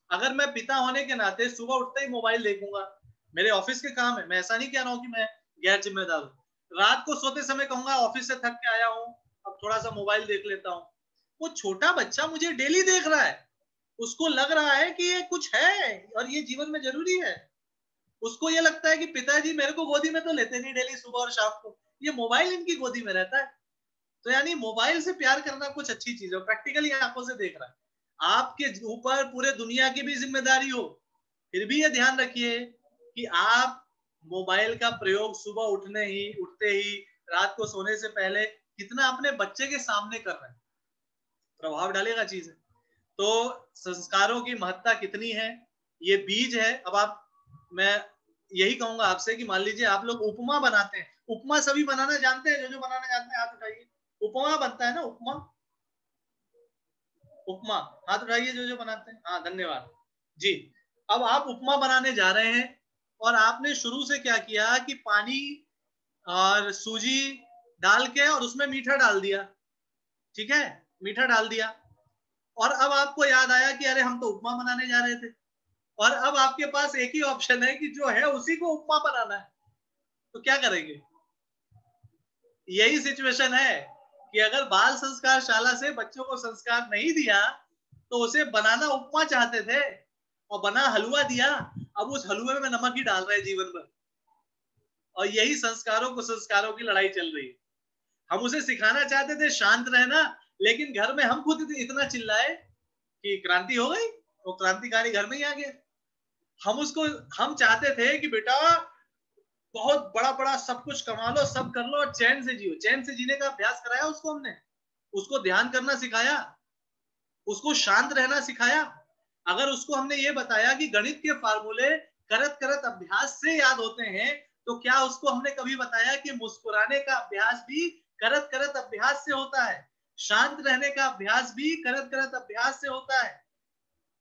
अगर मैं पिता होने के नाते सुबह उठते ही मोबाइल देखूंगा, मेरे ऑफिस के काम है, मैं ऐसा नहीं कह रहा हूं कि मैं गैर जिम्मेदार हूं, रात को सोते समय कहूंगा ऑफिस से थक के आया हूं, अब थोड़ा सा मोबाइल देख लेता हूं। वो छोटा बच्चा मुझे डेली देख रहा है, उसको लग रहा है कि ये कुछ है और ये जीवन में जरूरी है। उसको ये लगता है कि पिताजी मेरे को गोदी में तो लेते नहीं डेली सुबह और शाम को, ये मोबाइल इनकी गोदी में रहता है। तो यानी मोबाइल से प्यार करना कुछ अच्छी चीज है, प्रैक्टिकली आंखों से देख रहा है। आपके ऊपर पूरे दुनिया की भी जिम्मेदारी हो, फिर भी ये ध्यान रखिए कि आप मोबाइल का प्रयोग सुबह उठते ही रात को सोने से पहले कितना अपने बच्चे के सामने कर रहे हैं, प्रभाव डालेगा चीजें। तो संस्कारों की महत्ता कितनी है, ये बीज है। अब आप, मैं यही कहूंगा आपसे कि मान लीजिए आप लोग उपमा बनाते हैं, उपमा सभी बनाना जानते हैं? जो बनाना जानते हैं हाथ उठाइए। उपमा बनता है ना, उपमा, उपमा, हाथ उठाइए जो बनाते हैं। हाँ धन्यवाद जी। अब आप उपमा बनाने जा रहे हैं और आपने शुरू से क्या किया कि पानी और सूजी डाल के और उसमें मीठा डाल दिया, ठीक है, मीठा डाल दिया, और अब आपको याद आया कि अरे हम तो उपमा बनाने जा रहे थे, और अब आपके पास एक ही ऑप्शन है कि जो है उसी को उपमा बनाना है, तो क्या करेंगे? यही सिचुएशन है कि अगर बाल संस्कार शाला से बच्चों को संस्कार नहीं दिया तो उसे बनाना उपमा चाहते थे और बना हलवा दिया, अब उस हलवे में नमक ही डाल रहे जीवन भर। और यही संस्कारों की लड़ाई चल रही है। हम उसे सिखाना चाहते थे शांत रहना, लेकिन घर में हम खुद इतना चिल्लाए कि क्रांति हो गई, वो क्रांतिकारी घर में ही आ गया। हम चाहते थे कि बेटा बहुत बड़ा बड़ा सब कुछ कमा लो, सब कर लो और चैन से जियो। चैन से जीने का अभ्यास कराया उसको, हमने उसको ध्यान करना सिखाया, उसको शांत रहना सिखाया। अगर उसको हमने ये बताया कि गणित के फार्मूले करत करत अभ्यास से याद होते हैं, तो क्या उसको हमने कभी बताया कि मुस्कुराने का अभ्यास भी करत करत अभ्यास से होता है, शांत रहने का अभ्यास भी करत करत अभ्यास से होता है,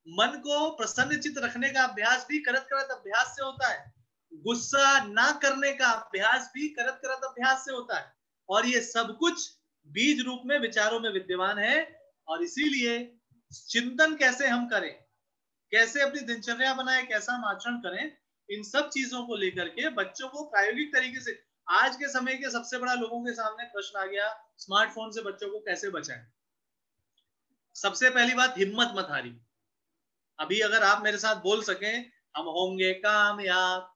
मन को प्रसन्नचित रखने का अभ्यास भी करत करत अभ्यास से होता है, गुस्सा ना करने का अभ्यास भी करत करत अभ्यास से होता है, और ये सब कुछ बीज रूप में विचारों में विद्यमान है। और इसीलिए चिंतन कैसे हम करें, कैसे अपनी दिनचर्या बनाए, कैसा हम आचरण करें, इन सब चीजों को लेकर के बच्चों को प्रायोगिक तरीके से, आज के समय के सबसे बड़ा लोगों के सामने प्रश्न आ गया, स्मार्टफोन से बच्चों को कैसे बचाएं। सबसे पहली बात, हिम्मत मत हारी। अभी अगर आप मेरे साथ बोल सकें, हम होंगे कामयाब,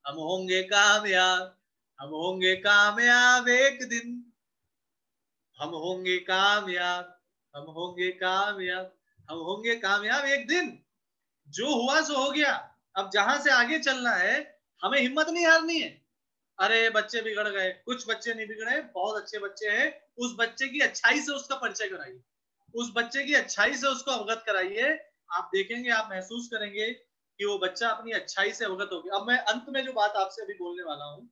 हम होंगे कामयाब, हम होंगे कामयाब एक दिन, हम होंगे कामयाब, हम होंगे कामयाब, हम होंगे कामयाब एक दिन। जो हुआ सो हो गया, अब जहां से आगे चलना है, हमें हिम्मत नहीं हारनी है। अरे बच्चे बिगड़ गए, कुछ बच्चे नहीं बिगड़े, बहुत अच्छे बच्चे हैं, उस बच्चे की अच्छाई से उसका परिचय कराइए, उस बच्चे की अच्छाई से उसको अवगत कराइए। आप देखेंगे, आप महसूस करेंगे कि वो बच्चा अपनी अच्छाई से अवगत हो गया। अब मैं अंत में जो बात आपसे अभी बोलने वाला हूं,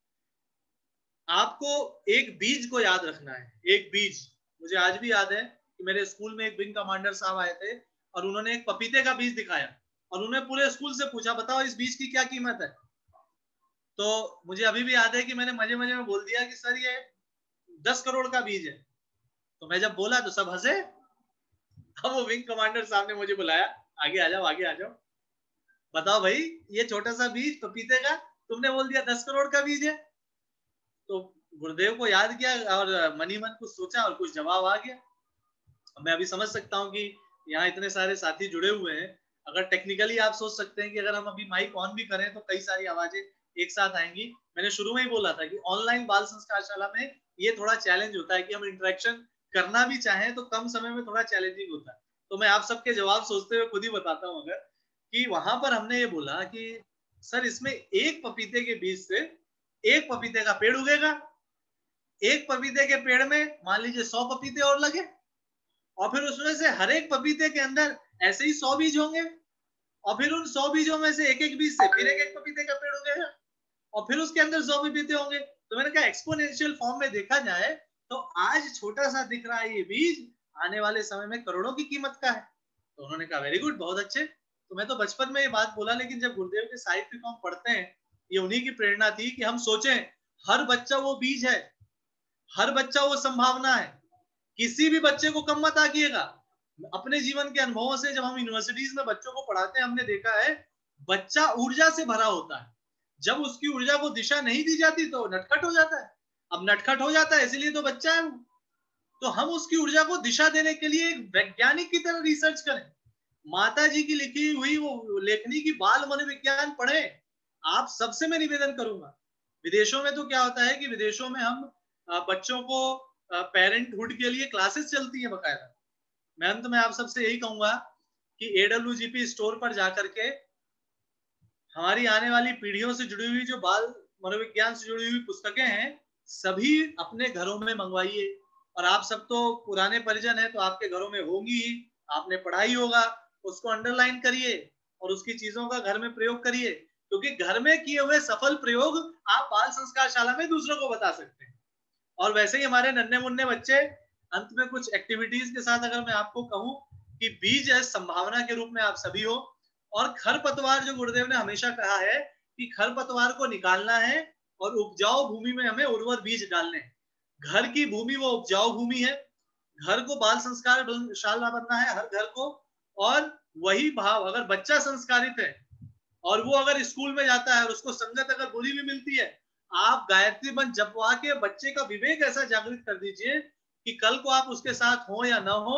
आपको एक बीज को याद रखना है। एक बीज, मुझे आज भी याद है कि मेरे स्कूल में एक विंग कमांडर साहब आए थे और उन्होंने एक पपीते का बीज दिखाया और उन्हें पूरे स्कूल से पूछा, बताओ इस बीज की क्या कीमत है। तो मुझे अभी भी याद है कि मैंने मजे मजे में बोल दिया कि सर ये 10 करोड़ का बीज है। तो मैं जब बोला तो सब हंसे। अब वो विंग कमांडर साहब ने मुझे बुलाया, आगे आ जाओ, आगे आ जाओ, बताओ भाई ये छोटा सा बीज पपीते का तुमने बोल दिया 10 करोड़ का बीज है। तो गुरुदेव को याद किया और मनी मन कुछ सोचा और कुछ जवाब आ गया। मैं अभी समझ सकता हूँ कि यहाँ इतने सारे साथी जुड़े हुए हैं, अगर टेक्निकली आप सोच सकते हैं कि अगर हम अभी माइक ऑन भी करें तो कई सारी आवाजें एक साथ आएंगी। मैंने शुरू में ही बोला था कि ऑनलाइन बाल संस्कारशाला में ये थोड़ा चैलेंज होता है कि हम इंटरेक्शन करना भी चाहें तो कम समय में थोड़ा चैलेंजिंग होता है। तो मैं आप सबके जवाब सोचते हुए खुद ही बताता हूँ, अगर कि वहां पर हमने ये बोला कि सर इसमें एक पपीते के बीज से एक पपीते का पेड़ उगेगा, एक पपीते के पेड़ में मान लीजिए 100 पपीते और लगे, और फिर उसमें से हर एक पपीते के अंदर ऐसे ही 100 बीज होंगे, और फिर उन 100 बीजों में से एक एक बीज से फिर एक एक पपीते का पेड़ उगेगा, और फिर उसके अंदर 100 पपीते होंगे। तो मैंने कहा एक्सपोनेंशियल फॉर्म में देखा जाए तो आज छोटा सा दिख रहा है ये बीज, आने वाले समय में करोड़ों की कीमत का है। तो उन्होंने कहा वेरी गुड, बहुत अच्छे। तो मैं तो बचपन में ये बात बोला, लेकिन जब गुरुदेव के साहित्य को हम पढ़ते हैं, ये उन्हीं की प्रेरणा थी कि हम सोचें हर बच्चा वो बीज है, हर बच्चा वो संभावना है, किसी भी बच्चे को कम मत आकिएगा। अपने जीवन के अनुभवों से जब हम यूनिवर्सिटीज में बच्चों को पढ़ाते हैं, हमने देखा है बच्चा ऊर्जा से भरा होता है, जब उसकी ऊर्जा को दिशा नहीं दी जाती तो नटखट हो जाता है। अब नटखट हो जाता है इसीलिए तो बच्चा है वो। तो हम उसकी ऊर्जा को दिशा देने के लिए एक वैज्ञानिक की तरह रिसर्च करें, माता जी की लिखी हुई वो लेखनी की बाल मनोविज्ञान पढ़े। आप सबसे मैं निवेदन करूंगा, विदेशों में तो क्या होता है कि विदेशों में हम बच्चों को पेरेंटहुड के लिए क्लासेस चलती है बकायदा। मैं अंत में आप सबसे यही कहूंगा कि AWGP स्टोर पर जाकर के हमारी आने वाली पीढ़ियों से जुड़ी हुई जो बाल मनोविज्ञान से जुड़ी हुई पुस्तकें हैं, सभी अपने घरों में मंगवाइए। और आप सब तो पुराने परिजन हैं तो आपके घरों में होंगी ही, आपने पढ़ा ही होगा, उसको अंडरलाइन करिए और उसकी चीजों का घर में प्रयोग करिए, क्योंकि घर में किए हुए सफल प्रयोग आप बाल संस्कारशाला में दूसरों को बता सकते हैं। और वैसे ही हमारे नन्हे मुन्ने बच्चे, अंत में कुछ एक्टिविटीज के साथ अगर मैं आपको कहूं कि बीज है संभावना के रूप में आप सभी हो, और खरपतवार जो गुरुदेव ने हमेशा कहा है कि खरपतवार को निकालना है और उपजाऊ भूमि में हमें उर्वर बीज डालने हैं। घर की भूमि वो उपजाऊ भूमि है, घर को बाल संस्कारशाला बनना है हर घर को। और वही भाव अगर बच्चा संस्कारित है और वो अगर स्कूल में जाता है और उसको संगत अगर बुरी भी मिलती है, आप गायत्री मंत्र जपवा के बच्चे का विवेक ऐसा जागृत कर दीजिए कि कल को आप उसके साथ हो या ना हो,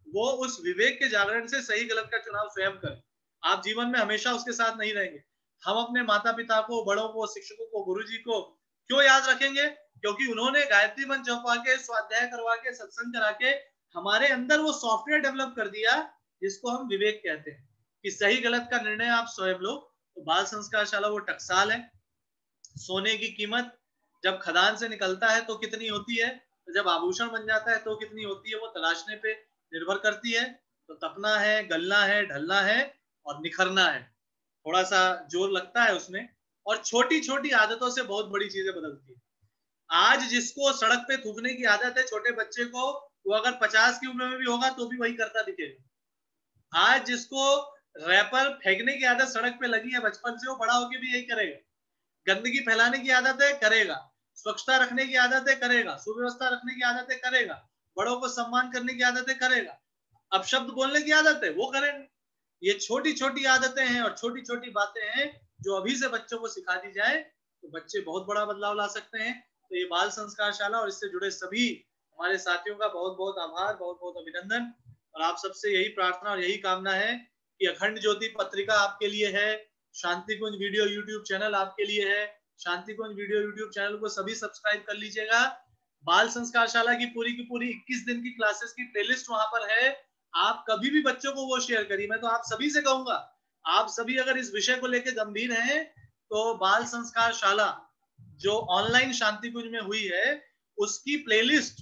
वो उस विवेक के जागरण से सही गलत का चुनाव स्वयं करे। आप जीवन में हमेशा उसके साथ नहीं रहेंगे। हम अपने माता पिता को, बड़ों को, शिक्षकों को, गुरुजी को क्यों याद रखेंगे? क्योंकि उन्होंने गायत्री मंत्र जपवा के, स्वाध्याय करवा के, सत्संग करा के हमारे अंदर वो सॉफ्टवेयर डेवलप कर दिया जिसको हम विवेक कहते हैं कि सही गलत का निर्णय आप स्वयं लो। तो बाल संस्कारशाला वो टकसाल है। सोने की कीमत जब खदान से निकलता है तो कितनी होती है, तो जब आभूषण बन जाता है तो कितनी होती है, वो तलाशने पे निर्भर करती है। तो तपना है, गलना है, ढलना है और निखरना है। थोड़ा सा जोर लगता है उसमें, और छोटी छोटी आदतों से बहुत बड़ी चीजें बदलती है। आज जिसको सड़क पे थूकने की आदत है छोटे बच्चे को, वो अगर 50 की उम्र में भी होगा तो भी वही करता दिखेगा। आज जिसको रैपर फेंकने की आदत सड़क पे लगी है बचपन से, वो बड़ा होके भी यही करेगा। गंदगी फैलाने की आदत है, करेगा। स्वच्छता रखने की आदत है, करेगा। सुव्यवस्था रखने की आदत है, करेगा। बड़ों को सम्मान करने की आदत है, करेगा। अब शब्द बोलने की आदत है, वो करेंगे। ये छोटी छोटी आदतें हैं और छोटी छोटी बातें हैं जो अभी से बच्चों को सिखा दी जाए तो बच्चे बहुत बड़ा बदलाव ला सकते हैं। तो ये बाल संस्कार शाला और इससे जुड़े सभी हमारे साथियों का बहुत बहुत आभार, बहुत बहुत अभिनंदन। और आप सबसे यही प्रार्थना और यही कामना है कि अखंड ज्योति पत्रिका आपके लिए है, शांति कुंज वीडियो यूट्यूब चैनल आपके लिए है। शांति कुंज वीडियो यूट्यूब चैनल को सभी सब्सक्राइब कर लीजिएगा। बाल संस्कार शाला की पूरी 21 दिन की क्लासेस की प्लेलिस्ट वहां पर है। आप कभी भी बच्चों को वो शेयर करिए। मैं तो आप सभी से कहूंगा, आप सभी अगर इस विषय को लेकर गंभीर हैं तो बाल संस्कार शाला जो ऑनलाइन शांति कुंज में हुई है उसकी प्लेलिस्ट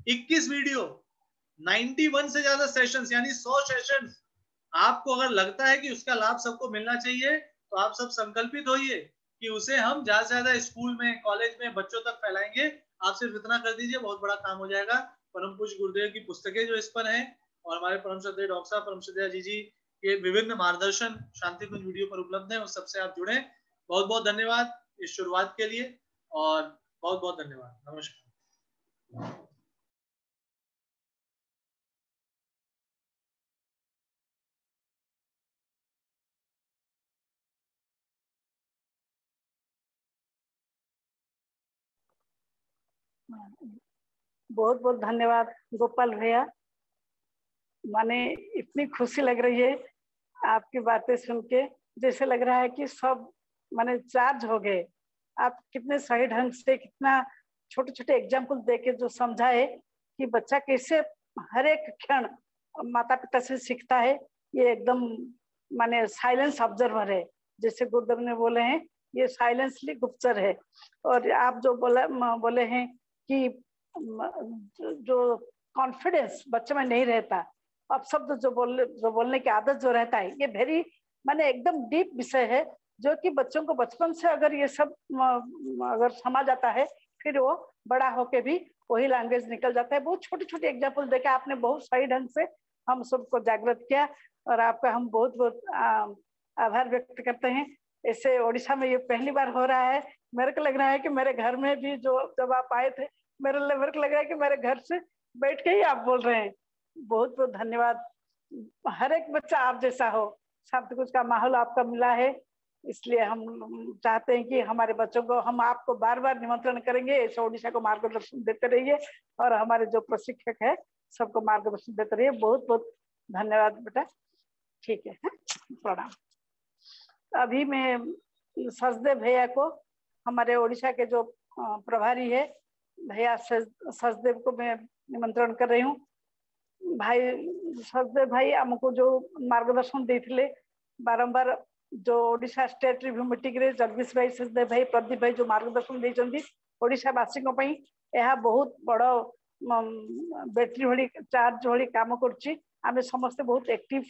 21 वीडियो, 91 से ज्यादा सेशंस यानी 100 सेशंस, आपको अगर लगता है कि उसका लाभ सबको मिलना चाहिए तो आप सब संकल्पित होइए कि उसे हम ज्यादा से ज्यादा स्कूल में, कॉलेज में बच्चों तक फैलाएंगे। आप सिर्फ इतना कर दीजिए, बहुत बड़ा काम हो जाएगा। परम पूज्य गुरुदेव की पुस्तकें जो इस पर हैं और हमारे परम श्रद्धेय डॉक्टर साहब, परम श्रद्धेय जी के विभिन्न मार्गदर्शन शांति कुंज वीडियो पर उपलब्ध हैं, उस सबसे आप जुड़े। बहुत बहुत धन्यवाद इस शुरुआत के लिए और बहुत बहुत धन्यवाद। नमस्कार। बहुत बहुत धन्यवाद गोपाल भैया। माने इतनी खुशी लग रही है आपकी बातें सुन के, जैसे लग रहा है कि सब माने चार्ज हो गए। आप कितने सही ढंग से, कितना छोटे छोटे एग्जाम्पल देके जो समझाए कि बच्चा कैसे हर एक क्षण माता पिता से सीखता है। ये एकदम माने साइलेंस ऑब्जर्वर है, जैसे गुरुदेव ने बोले हैं, ये साइलेंसली गुप्तचर है। और आप जो बोले हैं कि जो कॉन्फिडेंस बच्चे में नहीं रहता, अब शब्द जो बोलने की आदत जो रहता है, ये वेरी माने एकदम डीप विषय है, जो कि बच्चों को बचपन से अगर ये सब अगर समझ आता है, फिर वो बड़ा होके भी वही लैंग्वेज निकल जाता है। बहुत छोटे छोटे एग्जाम्पल देके आपने बहुत सही ढंग से हम सबको जागृत किया और आपका हम बहुत बहुत आभार व्यक्त करते हैं। ऐसे ओडिशा में ये पहली बार हो रहा है। मेरे को लग रहा है कि मेरे घर में भी जो जब आप आए थे, मेरे को लग रहा है कि मेरे घर से बैठ के ही आप बोल रहे हैं। बहुत बहुत धन्यवाद। हर एक बच्चा आप जैसा हो, शांति कुंज का माहौल आपका मिला है, इसलिए हम चाहते हैं कि हमारे बच्चों को, हम आपको बार बार निमंत्रण करेंगे, ऐसे ओडिशा को मार्गदर्शन देते रहिए और हमारे जो प्रशिक्षक है सबको मार्गदर्शन देते रहिए। बहुत बहुत धन्यवाद बेटा। ठीक है, प्रणाम। अभी मैं सचदेव भैया को, हमारे ओडिशा के जो प्रभारी है भैया सचदेव को मैं निमंत्रण कर रही हूँ। भाई सचदेव भाई हमको जो मार्गदर्शन देते बारंबार, जो ओडिशा स्टेट रिव्यू मीटिंग रे जगदीश भाई, सचदेव भाई, प्रदीप भाई जो मार्गदर्शन देइछंदी ओडिशावासी को पई, यह बहुत बड़ बैटरी भली चार्ज भली काम करछि। आमे समस्त बहुत एक्टिव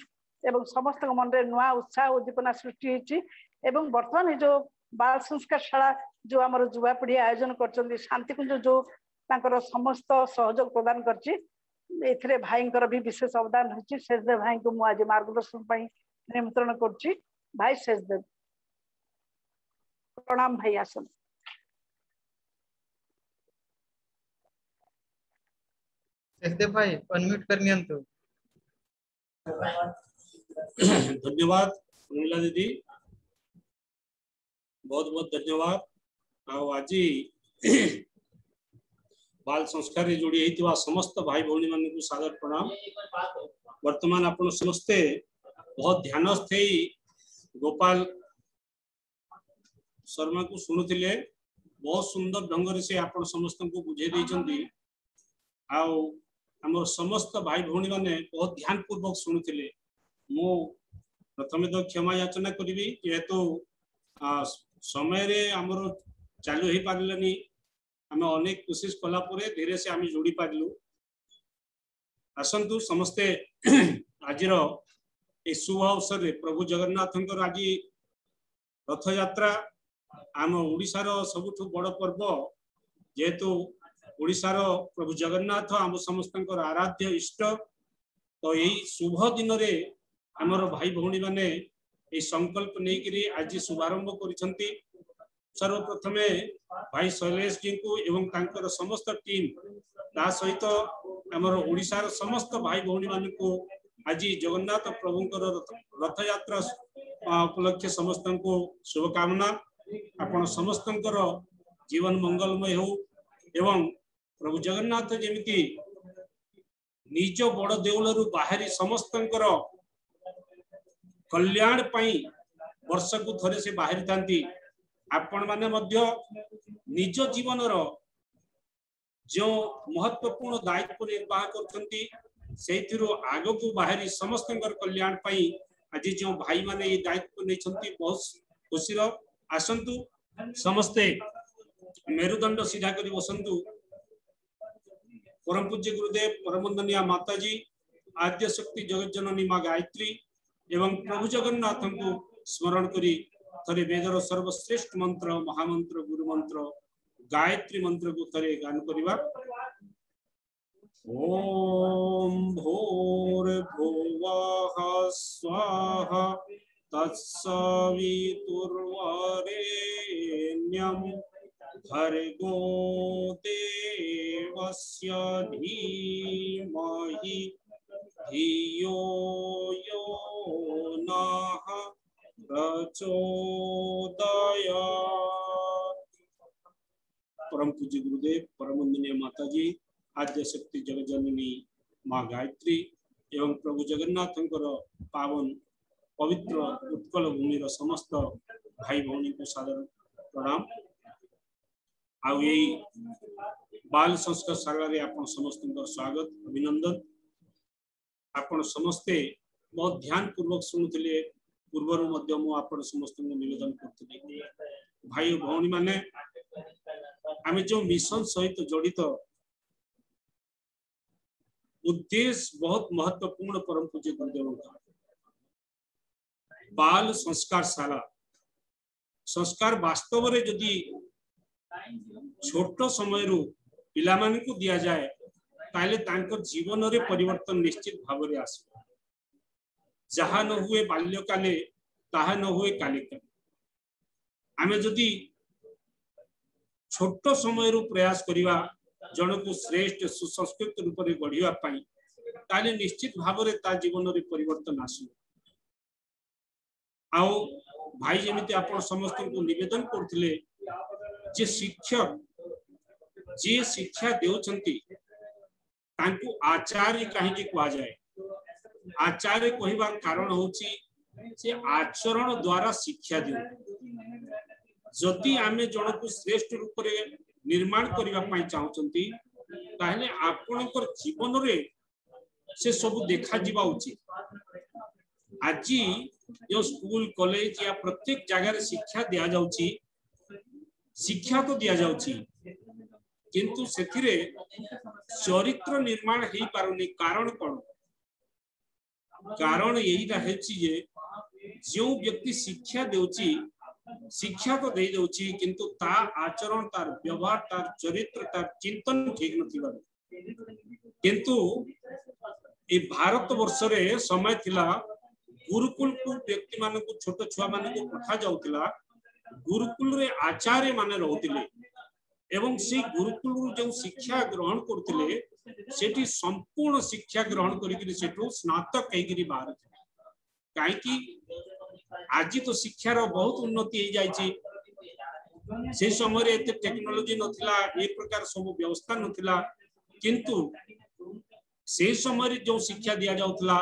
एवं समस्त मन रे नुआ उत्साह उद्दीपना सृष्टि होछि। एवं वर्तमान जो बाल संस्कार शाला जो आमर युवा पीढ़ी आयोजन कर शांति कुंज जो तांकर समस्त सहयोग प्रदान करछि, एथिरे भाईंकर भी विशेष अवदान होछि। शेषदेव भाई को मु आज मार्गदर्शन पई निमंत्रण करछि। भाई शेषदेव, प्रणाम भाई। आसन शेषदेव भाई अनम्यूट कर नियंतु। धन्यवाद उर्मिला दीदी, बहुत बहुत धन्यवाद। आज बाल संस्कार रे जोड़ी होइतिबा समस्त भाई भौणी मान को सादर प्रणाम। वर्तमान आपण समस्ते बहुत ध्यान से गोपाल शर्मा को शुणुतिले, बहुत सुंदर ढंग से आपण समस्त को बुझे देइचंदी। आमर समस्त भाई भौणी माने बहुत ध्यान पूर्वक शुणुतिले। मु प्रथमे तो क्षमा याचना करी, जेहेतु समय रे आमर चालू ही पारलानी, आम अनेक कोशिश कला परे धीरे से आम जोड़ी पारलु। आसंतु समस्ते आज शुभ अवसर प्रभु जगन्नाथ आज रथ यात्रा आम ओडिशार सबुठु बड़ पर्व जेहेतु ओडिशार प्रभु जगन्नाथ आम समस्त आराध्य इष्ट तो यही शुभ दिन रे आमर भाई भौणी माने ये संकल्प नहीं आज शुभारंभ करिसंती। सर्वप्रथमे भाई शैलेश जी को एवं तांकर समस्त टीम ता सहित आमर ओडिशार समस्त भाई भौणी मान को आज जगन्नाथ प्रभुंकर रथ यात्रा उपलक्ष्य समस्त को शुभकामना। आपण समस्त जीवन मंगलमय हो एवं प्रभु जगन्नाथ जेमिति निज बड़ देउलरू बाहरी समस्त कल्याण पाई वर्ष को थरे से बाहरी थांती। आपण माने मध्य निज जीवन जो महत्वपूर्ण दायित्व निर्वाह करछंती सेथिरो आगो को बाहरी समस्त कल्याण पाई आज जो भाई माने ये दायित्व नहीं बहुत खुशी आसंतु समस्ते मेरुदंड सीधा करी बसंतु। परम पूज्य गुरुदेव परमवंदनीय माताजी आद्य शक्ति जगत जननी मां गायत्री एवं प्रभु जगन्नाथ को स्मरण करी थरे वेदर सर्वश्रेष्ठ मंत्र महामंत्र गुरु मंत्र गायत्री मंत्र को थरे गान करिबा। ओम भूर्भुवः स्वाहा तत्सवितुर्वरेण्यं भर्गो देवस्य धीमहि धियो यो नः प्रचोदयात्। परम पूज्य गुरुदेव परमवंदनीय माताजी आद्य शक्ति जगत जननी मां गायत्री एवं प्रभु जगन्नाथ पावन पवित्र उत्कल भूमि समस्त भाई भौणी को सादर प्रणाम। आउ यही बाल संस्कार शाला रे आपण समस्त स्वागत अभिनंदन। आपण समस्ते बहुत ध्यान पूर्वक शुणुले पूर्वर आपण समस्त निवेदन करते भाई भौणी माने आम जो मिशन सहित जड़ित उद्देश्य बहुत महत्वपूर्ण परम पूज्य गुरुदेव बाल संस्कार शाला संस्कार वास्तव रे जदि छोट समय पिला मान को दिया जाए ताले तांको जीवन रे परिवर्तन निश्चित भाव रे आसे। जहा न हुए बाल्यकाले ताहा न हुए कालिका। आमे जदि छोट समय प्रयास करिवा जन को श्रेष्ठ सुसंस्कृत रूप में गढ़िया ताले निश्चित भाव रे ता जीवन रे परिवर्तन आसु। आओ भाई जेमिति आपण समस्त को निवेदन करथिले जे शिक्षक जे शिक्षा देउछंती तांको आचार्य कहीं के कहा जाए। आचार्य कहवा कारण होची जे आचरण द्वारा शिक्षा दिउ। जदि आमे जन को श्रेष्ठ रूप में निर्माण करबा पई चाहउछंती ताहले आपनकर जीवन रे से सब देखा जीवा उचित। आज जो स्कूल कॉलेज या प्रत्येक जगह शिक्षा दिया जाउची शिक्षा तो दिया जाउची किंतु सेथिरे चरित्र निर्माण हेई पारुनी। कारण कोन? कारण यही रही जे जो व्यक्ति शिक्षा देउची शिक्षा तो दे दउची किंतु ता आचरण तार व्यवहार तार चरित्र तार चिंतन ठीक नथिबा। किंतु ए भारत वर्ष रे समय थिला गुरुकुल को व्यक्ति मान को छोट छुआ मान को पठा जाउतिला। गुरुकुल रे आचार्य माने रहउतिले एवं से गुरुकुल जो शिक्षा ग्रहण करतिले सेठी संपूर्ण शिक्षा ग्रहण करिकि सेठो स्नातक कहिकि बाहर काहे कि आज तो शिक्षार बहुत उन्नति हो जाइए। से समय रे एते टेक्नोलॉजी नथिला ए प्रकार सब व्यवस्था नथिला किंतु से समय रे जो शिक्षा दिया जाउतला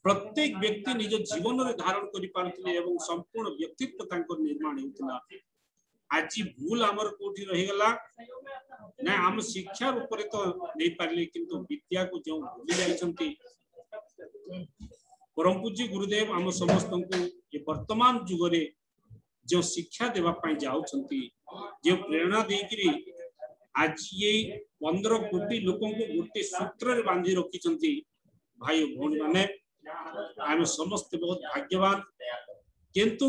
प्रत्येक व्यक्ति निज जीवन रे धारण करि पारथिले एवं संपूर्ण व्यक्तित्व तांको निर्माण होतला। आज भूल आमर कोठी रहि गला ना हम शिक्षा ऊपर तो नहीं पारले किंतु विद्या को जो भूली जाइछंती। परम पूज्य गुरुदेव आम समस्त को ये वर्तमान जुग रे जो शिक्षा देवा पाई जाउछंती जो प्रेरणा देकरी आज ये 15 कोटी लोगों को गोटे सूत्र रे बांधी रखिछंती। भाई भौणी माने आम समस्त बहुत भाग्यवान किंतु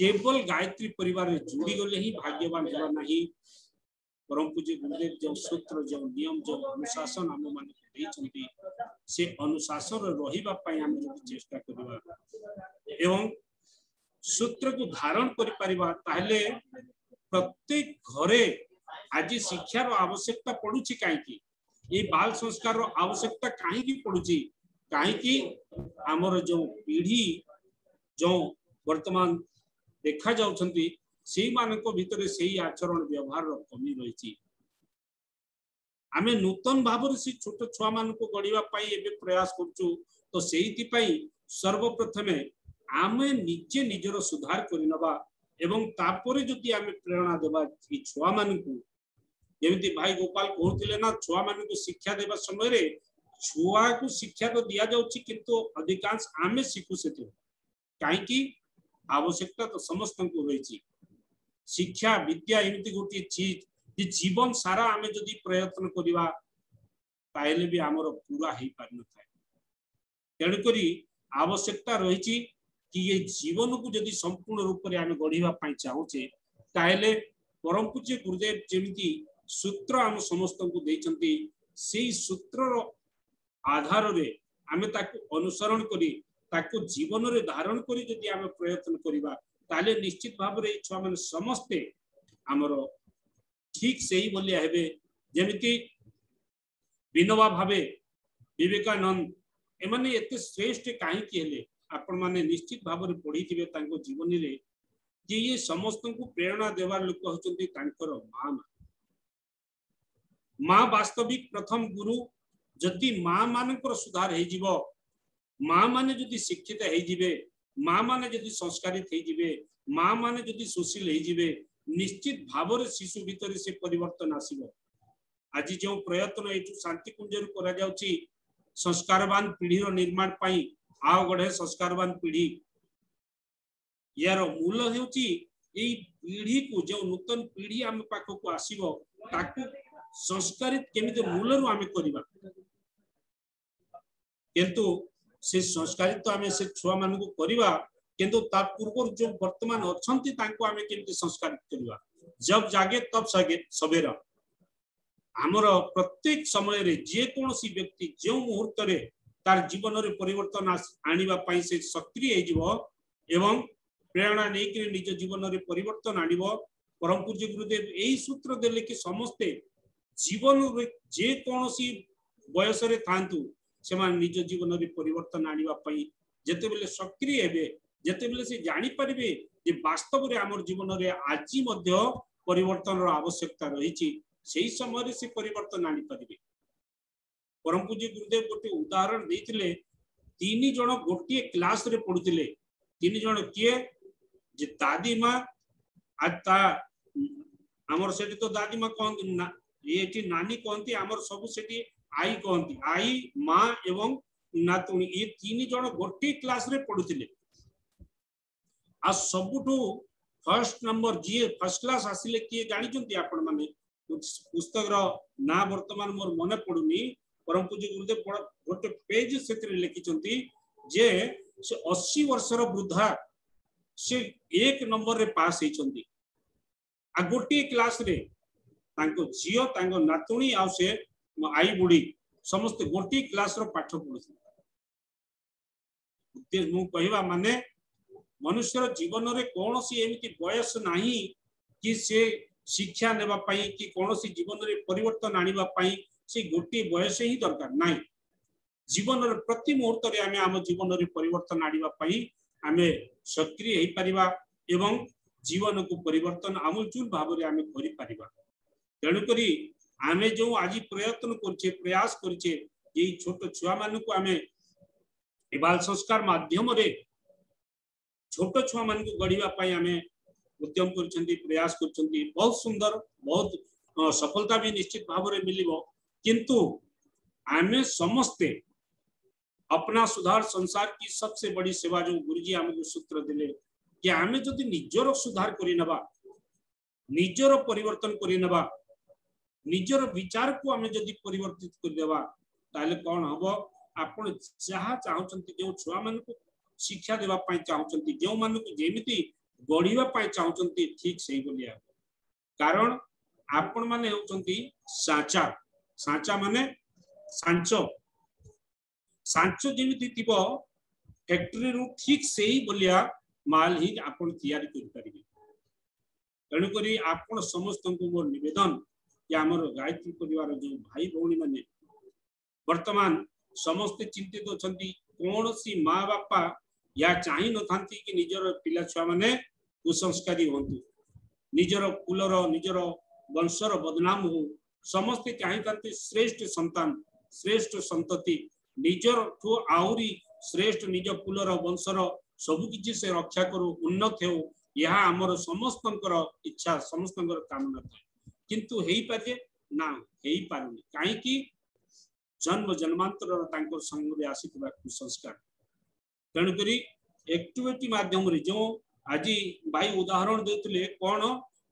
केवल गायत्री परिवार में जोड़ी गले ही भाग्यवान होगा नहीं। परम पूज्य गुरुदेव जो सूत्र जो नियम जो अनुशासन आम मान से अनुशासन रहिबा पई हम चेष्टा करबा एवं सूत्र को धारण करि परिबा ताहले प्रत्येक घरे आज शिक्षार आवश्यकता पड़ुची काईकी ये बाल संस्कार आवश्यकता काईकी पड़ुची काईकी हमर जो पीढ़ी जो वर्तमान देखा जाउछंती से मानको भितरे सेही आचरण व्यवहार कमी रही। आमे नूतन भाव से छोट छुआ मान को गढ़ा प्रयास करूँ तो से सर्वप्रथमे आमे निजे निजर सुधार करनबा एवं तापरे जदि आमे प्रेरणा देबा छुआ मान को जमी भाई गोपाल कहते ना छुआ मान को शिक्षा देवा समय रे छुआ को शिक्षा तो दिया जाउछि किंतु अधिकांश आमे शिखु से कहीं आवश्यकता तो समस्त को रही। शिक्षा विद्या एमती गोटे चीज जे जीवन सारा आमे जदि प्रयत्न करिबा ताइले भी हमर पूरा हे पार न थाए। तेणु करी आवश्यकता रही कि ये जीवन को जदि संपूर्ण रूप से आमे गढ़िबा पई चाहूचे ताइले परम पूज्य गुरुदेव जेमिति सूत्र आम समस्त को देइचंती सेही सूत्रर आधार रे आमे ताकू अनुसरण करी ताकू जीवन रे धारण करी जदि आमे प्रयत्न करिबा ताले निश्चित भाव रे छुआ माने समस्ते आमर ठीक से ही बोलिया हेबे जेमिति विनोबा भावे विवेकानंद एमाने एते श्रेष्ठ काहे कि हेले आपण माने निश्चित भाव रे पढ़ी थिबे तांको जीवन रे जे ये समस्त को प्रेरणा देवार लोक होचंती तांकर मां वास्तविक प्रथम गुरु जदि मां मानकर सुधार हे जीवो मां माने जदि शिक्षित हे जिवे मां माने जदि संस्कारित हे जिवे मां माने जदि सुशील हे जिवे निश्चित भाव रे शिशु भीतर से परिवर्तन आसीबो। आज जो प्रयत्न एठु शांति कुंजर करा जाउची संस्कारवान पीढ़ीर निर्माण पाई आव गढ़े संस्कारवान पीढ़ी यार मूल हेउची एई पीढ़ी को जो नूतन पीढ़ी आम पाख को आसीबो ताकू संस्कारित केमिते मूलरु आमे करिबा किंतु से संस्कारित तो आमे से छुआ मान को करिबा किंतु ता पूर्व जो वर्तमान अछंती तांको आमे केमिते संस्कारित करिबा जब जागे तब सगे सवेरा हमर प्रत्येक समय रे जे कोनोसी व्यक्ति जो मुहूर्त रे तार जीवन रे परिवर्तन आनिबा पई से सक्रिय हे जीवो एवं प्रेरणा नै कि निज जीवन रे परिवर्तन आनिबो। परम पूज्य गुरुदेव एही सूत्र देले कि समस्ते जीवन रे जे कोनोसी बयस रे थांतु सेमान निज जीवन रे परिवर्तन आनिबा पई जेते बेले सक्रिय हेबे जेते बेले से जानि परिबे जे वास्तव रे हमर जीवन रे आजि मध्य परिवर्तन रो आवश्यकता रहिछि सेही समय रे से परिवर्तन आनि परिबे। परम पूज्य गुरुदेव गोटे उदाहरण देथिले तीन जण गोटे क्लास रे पढुतिले तीन जण किए जे दादी मां आता हमर सेठी तो दादी मां कहन ना एठी नानी कहंती हमर सब सेठी आई कहती आई माँ एवं नातुणी ये तीन जन गोटे क्लास रे पढ़ुतिले आ सबुठु फर्स्ट नंबर जी फर्स्ट क्लास आसिले किए जानिचंती आपण माने पुस्तक रो ना वर्तमान मोर मने पडुनी परम पूज्य गुरुदेव गोटे पेज सेतरे लिखिचंती जे से 80 वर्षर वृद्धा से 1 नंबर रे पास हेचंती आ गोटे क्लास रे तांको जियो तांको नातुणी आ से आई बुढ़ी समस्त गोटे क्लास रो पाठ पढ़ुथि मु कहवा माने मनुष्य जीवन रे कोनोसी एमिति बयस नाही कि से शिक्षा नेबा पई कि कोनोसी जीवन रे परिवर्तन आनिबा पई से गोटे बयस ही दरकार नाही। जीवन रे प्रति मुहूर्त रे आमे हम जीवन रे परिवर्तन आनिबा पई आमे सक्रिय हे परिबा एवं जीवन को परिवर्तन आमूलचूल भाव रे आमे करि परिबा। तेणु करी आमे जो आज प्रयत्न करछे प्रयास करछे ये छोट छुआ मान को आमे बाल संस्कार माध्यम रे छोट छुआ मान को गढ़िबा पई आमे उद्यम करछंती प्रयास करछंती बहुत सुंदर बहुत सफलता भी निश्चित भाव रे मिलिबो किंतु आमे समस्ते अपना सुधार संसार की सबसे बड़ी सेवा जो गुरुजी हमको सूत्र दिले कि आमे जदि निजर सुधार करि नबा निजर परिवर्तन करि नबा निजर विचार को आमे जदि परिवर्तित कर देबा ताले कोन हबो आपण जहा चाहउचंती जो छुआ मान को शिक्षा देबा पई चाहउचंती जो मान को जेमिति गढ़िबा पाई चाहउचंती ठीक सही बोलिया कारण आपण माने होचंती साचा साचा माने सांचो सांचो जेमिति थिबो फैक्ट्री रु ठीक सही बोलिया माल ही आपण तैयारी कर परिबे तेणु करी आपण समस्त को मोर निवेदन कि हमर गायत्री परिवार जो भाई भौणी माने वर्तमान समस्त चिंतित अछंती कौन सी माँ बापा या चाही न थांती कि निजर पिला छुआ माने कुसंस्कारी होंतु निजर कुलर निजर वंशर बदनाम हो समस्त चाही थांती श्रेष्ठ संतान श्रेष्ठ संतति निजर ठू आउरी श्रेष्ठ निज कुलर वंशर सब किछि से रक्षा करू उन्नत हो यह आमर समस्तंकर इच्छा समस्तंकर कामना था किंतु हेई पाजे ना हेई पारुनी काहे कि जन्म जन्मांतर तांकर संग रे आसीतबा कुसंस्कार तेणु करी एक्टिविटी माध्यम रे जो आज भाई उदाहरण देथिले कोन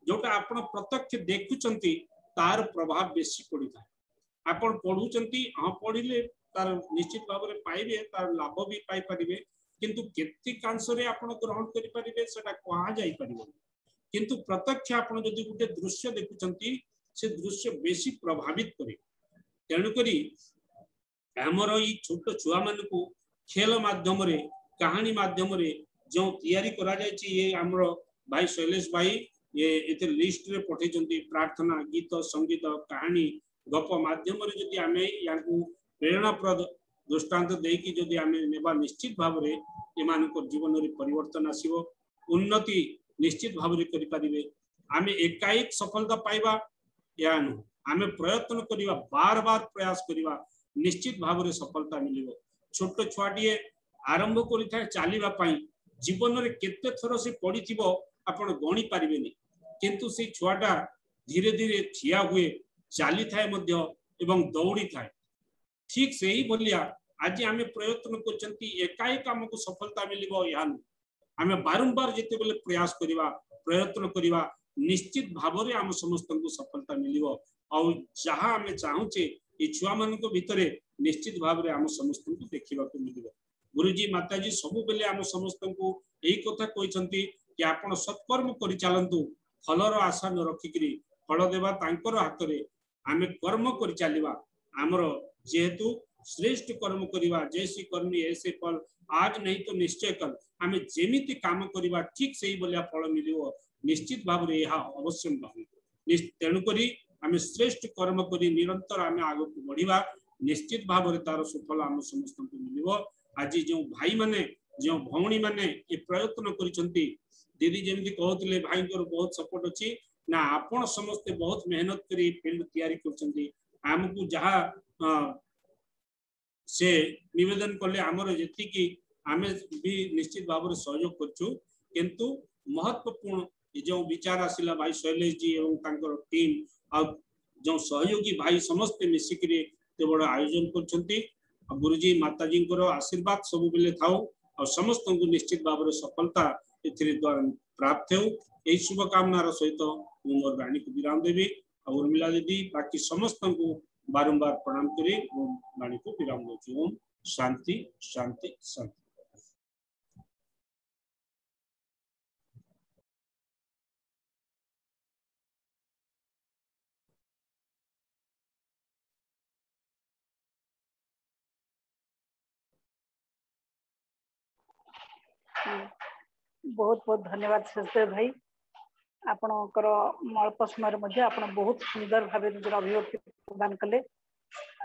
जोटा आपण प्रत्यक्ष देखुचंती तार प्रभाव बेसी पड़ी था आपण पढुचंती हां पढिले तार निश्चित भाव रे पाइबे तार लाभ भी पाई परिबे किंतु केति कांश रे आपण ग्रहण करि परिबे सेटा कहा जाई परिबो किंतु प्रत्यक्ष आपण जदि गुटे दृश्य देखुचंती से दृश्य बेसी प्रभावित करे तेणु करी हमर ई छोट छुआ मन को खेल माध्यम रे कहानी माध्यम रे जो तैयारी करा जाय छी ये हमर भाई शैलेश भाई ये एते लिस्ट रे पठे जंती प्रार्थना गीत संगीत कहानी गप माध्यम रे जदि आमे याकू प्रेरणाप्रद दृष्टांत देकी जदि आमे नेबा निश्चित भाव रे एमानकर जीवन रे परिवर्तन आसीबो उन्नति निश्चित भाव रे करि परिबे आमे एकाएक सफलता पाइबा या नु आमे प्रयत्न करिवा बार बार प्रयास करिवा निश्चित भाव रे सफलता मिलिबो छोट छुआटिए आरंभ करिथा चालीबा पई जीवन रे केते थरो से पडिथिबो आपण गणी पारिबेनी किंतु से छुआटा धीरे धीरे ठिया हुए चाली थाए मध्य एवं दौड़ी थाए ठीक से ही बोलिया आज आमे प्रयत्न करचंती एकाएक हमको सफलता मिलिबो यान आमे बारंबार जेते बेले प्रयास करिवा प्रयत्न करिवा निश्चित भाव रे हम समस्त को सफलता मिलिबो और जहां आमे चाहूचे ए छुआ मन को भितरे निश्चित भाव रे हम समस्त को देखिबा को मिलिबो गुरुजी माताजी सब बेले हम समस्त को एही कथा कहिसंती कि आपण सत्कर्म करि चालंतु फलर आशा न रखिकरी फल देवा तांकर हाथ रे आमे कर्म करि चालिबा हमर जेहेतु श्रेष्ठ कर्म करिवा जैसी कर्मी ऐसे फल आज नहीं तो निश्चय कल आमे जेमिति काम करिवा ठीक सही बोलिया फल मिलियो निश्चित भाव रे यहा अवश्य भाव तेणु करी आमे श्रेष्ठ कर्म करी निरंतर आमे आगो को बढ़िबा निश्चित भाव रे तार सुफल हम समस्त को मिलियो आज जो भाई माने जो भौणी माने ए प्रयत्न करिसंती दीदी जेमिति कहउतले भाई को बहुत सपोर्ट अछि ना आपण समस्त बहुत मेहनत करी फील्ड तैयारी करचंती हमकु जहा से निवेदन कले हमर जेति कि आमे भी निश्चित भाव रे सहयोग करछु किंतु महत्वपूर्ण जो विचार आसिला भाई शैलेश जी एवं तांकर टीम आ जो सहयोगी भाई समस्त मिसिकरी ते बड़ आयोजन करछंती गुरुजी माताजी को आशीर्वाद सब बेले थाउ और समस्त को निश्चित भाव रे सफलता एथिरे प्राप्त हो यही शुभकामनार सहित मोर वाणी को विराम देवी और उर्मिला दीदी बाकी समस्त को बारंबार प्रणाम करी वाणी को विराम दउछु ओम शांति शांति शांति। बहुत बहुत धन्यवाद सचदेव भाई आपणकर अल्प समय बहुत सुंदर भाव निजर अभिव्यक्ति प्रदान कले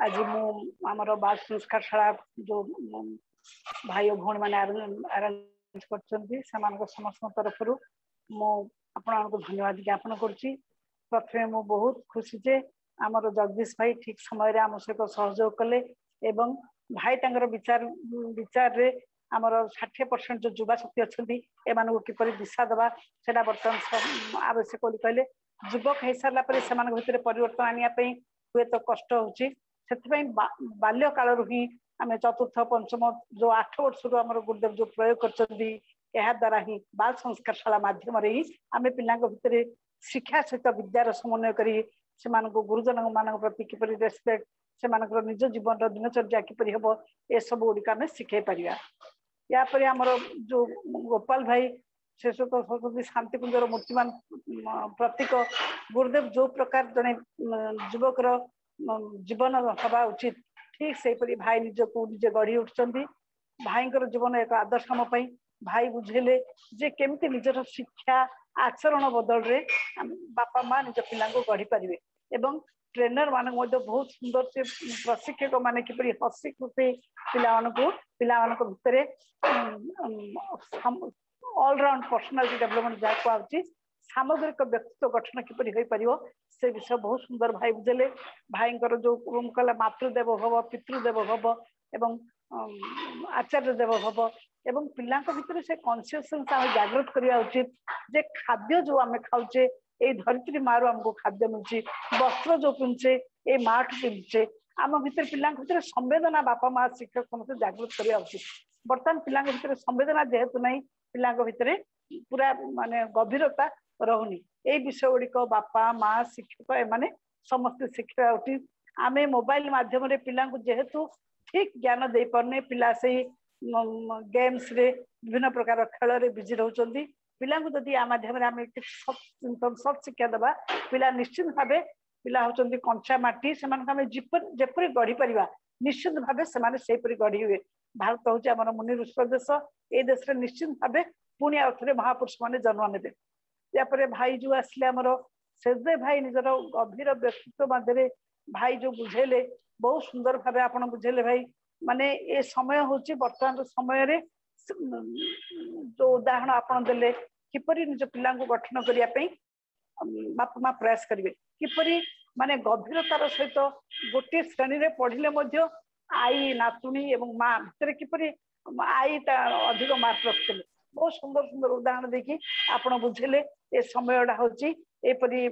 आज मुझे बाल संस्कार शाला जो भाई और भौणी मैंने अरेंज कर समस्त तरफ मुझे धन्यवाद ज्ञापन करुच्ची प्रथम मु बहुत खुशी जे आमर जगदीश भाई ठीक समय आम सहित सहयोग कले एवं भाई तांकर विचार विचार रे आमर 60% जो युवा शक्ति अच्छा एम किपर दिशा दबा से बर्तमान आवश्यक कहले युवक हो सारा भर परिवर्तन आने हुए तो कष्ट होची बाल्य काल ही आम चतुर्थ पंचम जो 8 वर्ष आम गुरुदेव जो प्रयोग कर द्वारा ही बाल संस्कार शाला माध्यम ही आम पिला भितर शिक्षा सहित विद्यार समन्वय कर गुरुजन मान प्रति किपर रेस्पेक्ट से निज जीवन दिनचर्या किपर हम ए सब गुड़िक आम शिखे पार यापर आमर जो गोपाल भाई शेषोत्तर सरस्वती शांति कुंजर मूर्तिमान प्रतीक गुरुदेव जो प्रकार जड़े युवकर जीवन हवा उचित ठीक से भाई निजको निजे गढ़ी उठुंट भाई जीवन एक आदर्शम भाई बुझेले जे केमती निजर शिक्षा आचरण बदल रे बापा माँ निज पिला गढ़ी पारे एवं ट्रेनर मान बहुत सुंदर से प्रशिक्षक माने किपरि हसी खुशी पिला भितर ऑलराउंड पर्सनालिटी डेवलपमेंट जहाँ आउची सामग्रिक व्यक्तित्व गठन किपरि होई परियो से विषय बहुत सुंदर भाई बुझेले भाई जो कहला मातृदेव भव पितृदेव भव एवं आचार्य देव भव एवं पिला भितर से कॉन्शियसनेस जागृत करवा उचित जे खाद्य जो आम खाऊचे ये धरित्री मारू आमको खाद्य मिलूँ वस्त्र जो पिंधे ये माँ ठू पिंधे आम भर पिला भर संवेदना बापा माँ शिक्षक समस्त जागृत करवा उचित बर्तमान पिला भर संवेदना जेहेतु नहीं पिला भर पूरा माने गभीरता रहुनी ये विषय गुड़िक बापा माँ शिक्षक एमाने समस्त शिक्षा उचित आम मोबाइल माध्यम पिला जेहेतु ठीक ज्ञान दे पारने पिला से गेम्स रे विभिन्न प्रकार खेल रे बिजी रहउचंदी पिला को जदि आ माध्यम रे आमे सब शिक्षा देबा पिला निश्चित भाबे पिला होचंदी कंचा माटी से मान आमे जेपरि गढ़ी परिबा निश्चित भाबे से माने सेपरि गढ़ी हुए भारत होचे हमर मुनि ऋषि देश ए देश रे निश्चित भाबे पुणी आउथरे महापुरुष माने जन्म नेबे या परे भाई जो आसले हमर सेजदे भाई निजर गभीर व्यक्तित्व मध्य भाई जो बुझेले बहुत सुंदर भाबे आपण बुझेले भाई माने ए समय होची वर्तमान समय रे जो उदाहरण आपण देले किपरि निज पिला गठन करिया पे बापा माँ प्रयास करेंगे किपरि माने गभीरतार सहित गोटे श्रेणी रे पढ़िले मध्य आई नातुणी एवं माँ भितर किपरि आई अधिक मार्क रखते बहुत सुंदर सुंदर उदाहरण देखी आपण बुझेले ए समयटा होची एपरि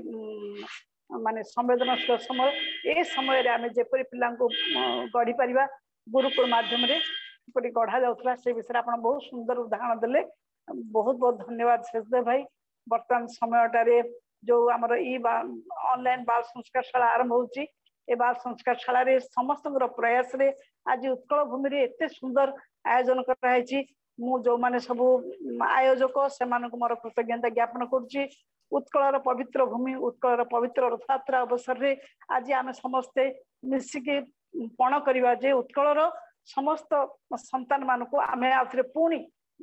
माने संवेदनशील समय ए समय आम जेपरि पिला गढ़ी पारिबा गुरुकुल माध्यम रे किपरि गढ़ा जाउथला से विषय आप बहुत सुंदर उदाहरण देले बहुत बहुत धन्यवाद शेषदेव भाई वर्तमान समयटारे जो आमर ई ऑनलाइन बाल संस्कार शाला आरंभ होची ए बाल संस्कार शाला रे समस्त प्रयास रे आज उत्कल भूमि रे एते सुंदर आयोजन कराई मु जो माने सब आयोजक से मोर कृतज्ञता ज्ञापन करुच्ची उत्कलर पवित्र भूमि उत्कलर पवित्र रथयात्रा अवसर रे आज आम समस्ते मिसिकी पण करवा जे उत्कलर समस्त संतान मान को आम आउे पुणी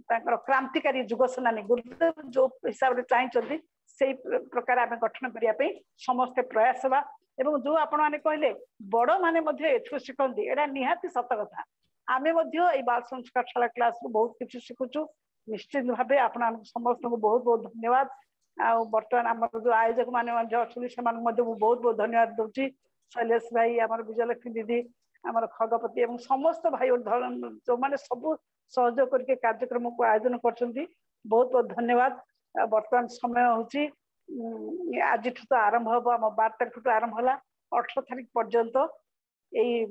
क्रांतिकारी युग सेनानी गुरुदेव जो हिसाब से चाहते से प्रकार आम गठन करने समस्ते प्रयास बा एवं जो आपण मैंने कहले बड़ माने शिखती एटा निहाती सत कथा आम बाल संस्कार शाला क्लास बहुत किसी शिखुचु निश्चित भाव आपण समस्त को बहुत बहुत धन्यवाद बर्तमान आम जो आयोजक मैंने बहुत बहुत धन्यवाद दूसरी शैलेश भाई आम विजयलक्ष्मी दीदी आम खगपति और समस्त भाई जो मैंने सब सहयोग करके कार्यक्रम को आयोजन कर बहुत बहुत धन्यवाद बर्तमान समय हूँ आज तो आरंभ हम आम 12 तारीख तो आरंभ है 18 तारीख पर्यंत यही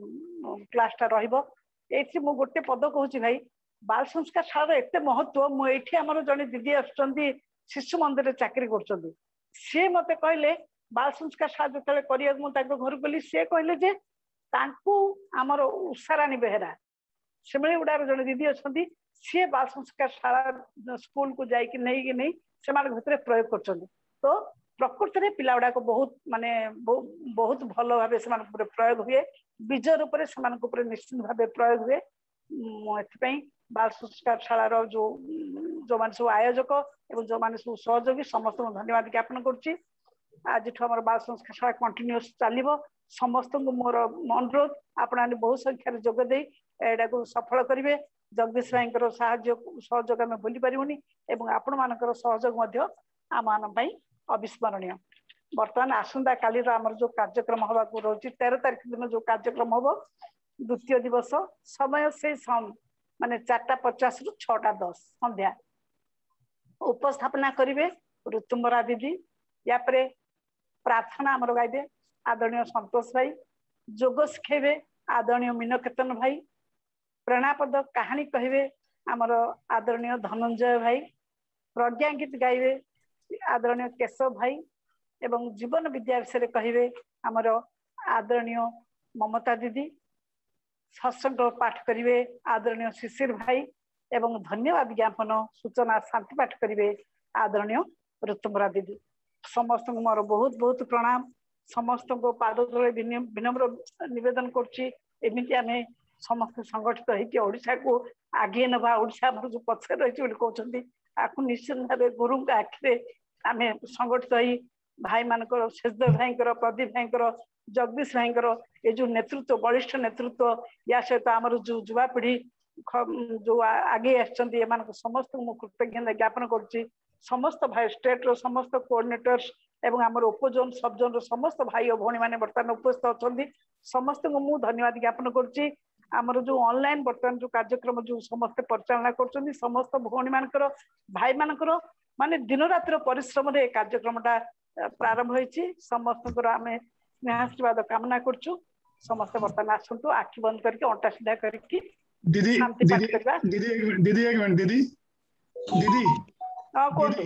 क्लासटा रही गोटे पद कहूँ भाई बाल संस्कार शाला एत महत्व मुझे आम जड़े दीदी आसुँच शिशु मंदिर चाकरी कर सी मत कहले बाल संस्कार शाला जो घर गली सी कहले जे आमर उषाराणी बेहेरा से गुड़ार जड़े दीदी अच्छा सी बाल संस्कार शाला स्कूल को जाकि नहीं से भर प्रयोग कर तो प्रकृति में पिला गुड़ाक बहुत माने बहुत भल भाव से प्रयोग हुए बीज रूप से निश्चित भाव प्रयोग हुए एथपाई बाल संस्कार शालार जो जो मान सब आयोजक और जो मान सब सहयोगी समस्त धन्यवाद ज्ञापन करुच्ची आज आम बाल संस्कार शाला कंटिन्यूस चलो समस्त मोर अनुरोध आपने बहुत संख्यार जोगदे एटा को सफल करेंगे जगदीश भाई सहयोग आम भूली पारूनी और आपण मान सहयोग आम अविस्मरणीय बर्तमान आसंता काली आमर जो कार्यक्रम हवा रोचे 13 तारीख दिन जो कार्यक्रम हम द्वितीय दिवस समय से माने 4:50 रु 6:10 संध्या उपस्थापना करेंगे ऋतुम्बरा दीदी या प्रार्थना आमर गाइबे आदरणीय संतोष भाई जोग शिखेबे आदरणीय मीनकेतन भाई प्रेरणापद कहानी कहे आमर आदरणीय धनंजय भाई प्रज्ञा गीत गाइबे आदरणीय केशव भाई एवं जीवन विद्या विषय कहे आमर आदरणीय ममता दीदी सत्संग पाठ करेंगे आदरणीय शिशिर भाई एवं धन्यवाद ज्ञापन सूचना शांति पाठ करेंगे आदरणीय ऋतुम्बरा दीदी। समस्त मोर बहुत बहुत प्रणाम। समस्त को पाद तले विनम्र निवेदन करमिति आम समस्त संगठित होकर ओडिशा को आगे नवा ओडिशा जो पछे रही कहते आपको निश्चित भाव गुरु आखिरे आम संगठित हो भाई मान शेषदेव भाई प्रदीप भाई जगदीश भाई ये जो नेतृत्व बलिष्ठ नेतृत्व या सहित आम जो युवापीढ़ी जो आगे आम समस्त कृतज्ञता ज्ञापन करुच्ची। समस्त भाई स्टेट रो समस्त कोऑर्डिनेटर्स एवं आम उपजोन सबजोन समस्त भाई और भौणी मैंने बर्तमान उपस्थित अच्छा समस्त को मुझे धन्यवाद ज्ञापन करुच्ची। आमर जो ऑनलाइन बर्तमान जो कार्यक्रम जो समस्त परिचालना कर समस्त भौणी मानकर भाई मानकर माने दिन रातिर परिश्रम रे कार्यक्रमटा प्रारंभ होइछि। समस्त आम स्नेहाशीर्वाद कामना करछु। समस्त बर्तमान आसतु आखि बंद करके अंटा सीधा करके दीदी शांति पाठ करबा। दीदी एक मिनट दीदी हाँ कहतु।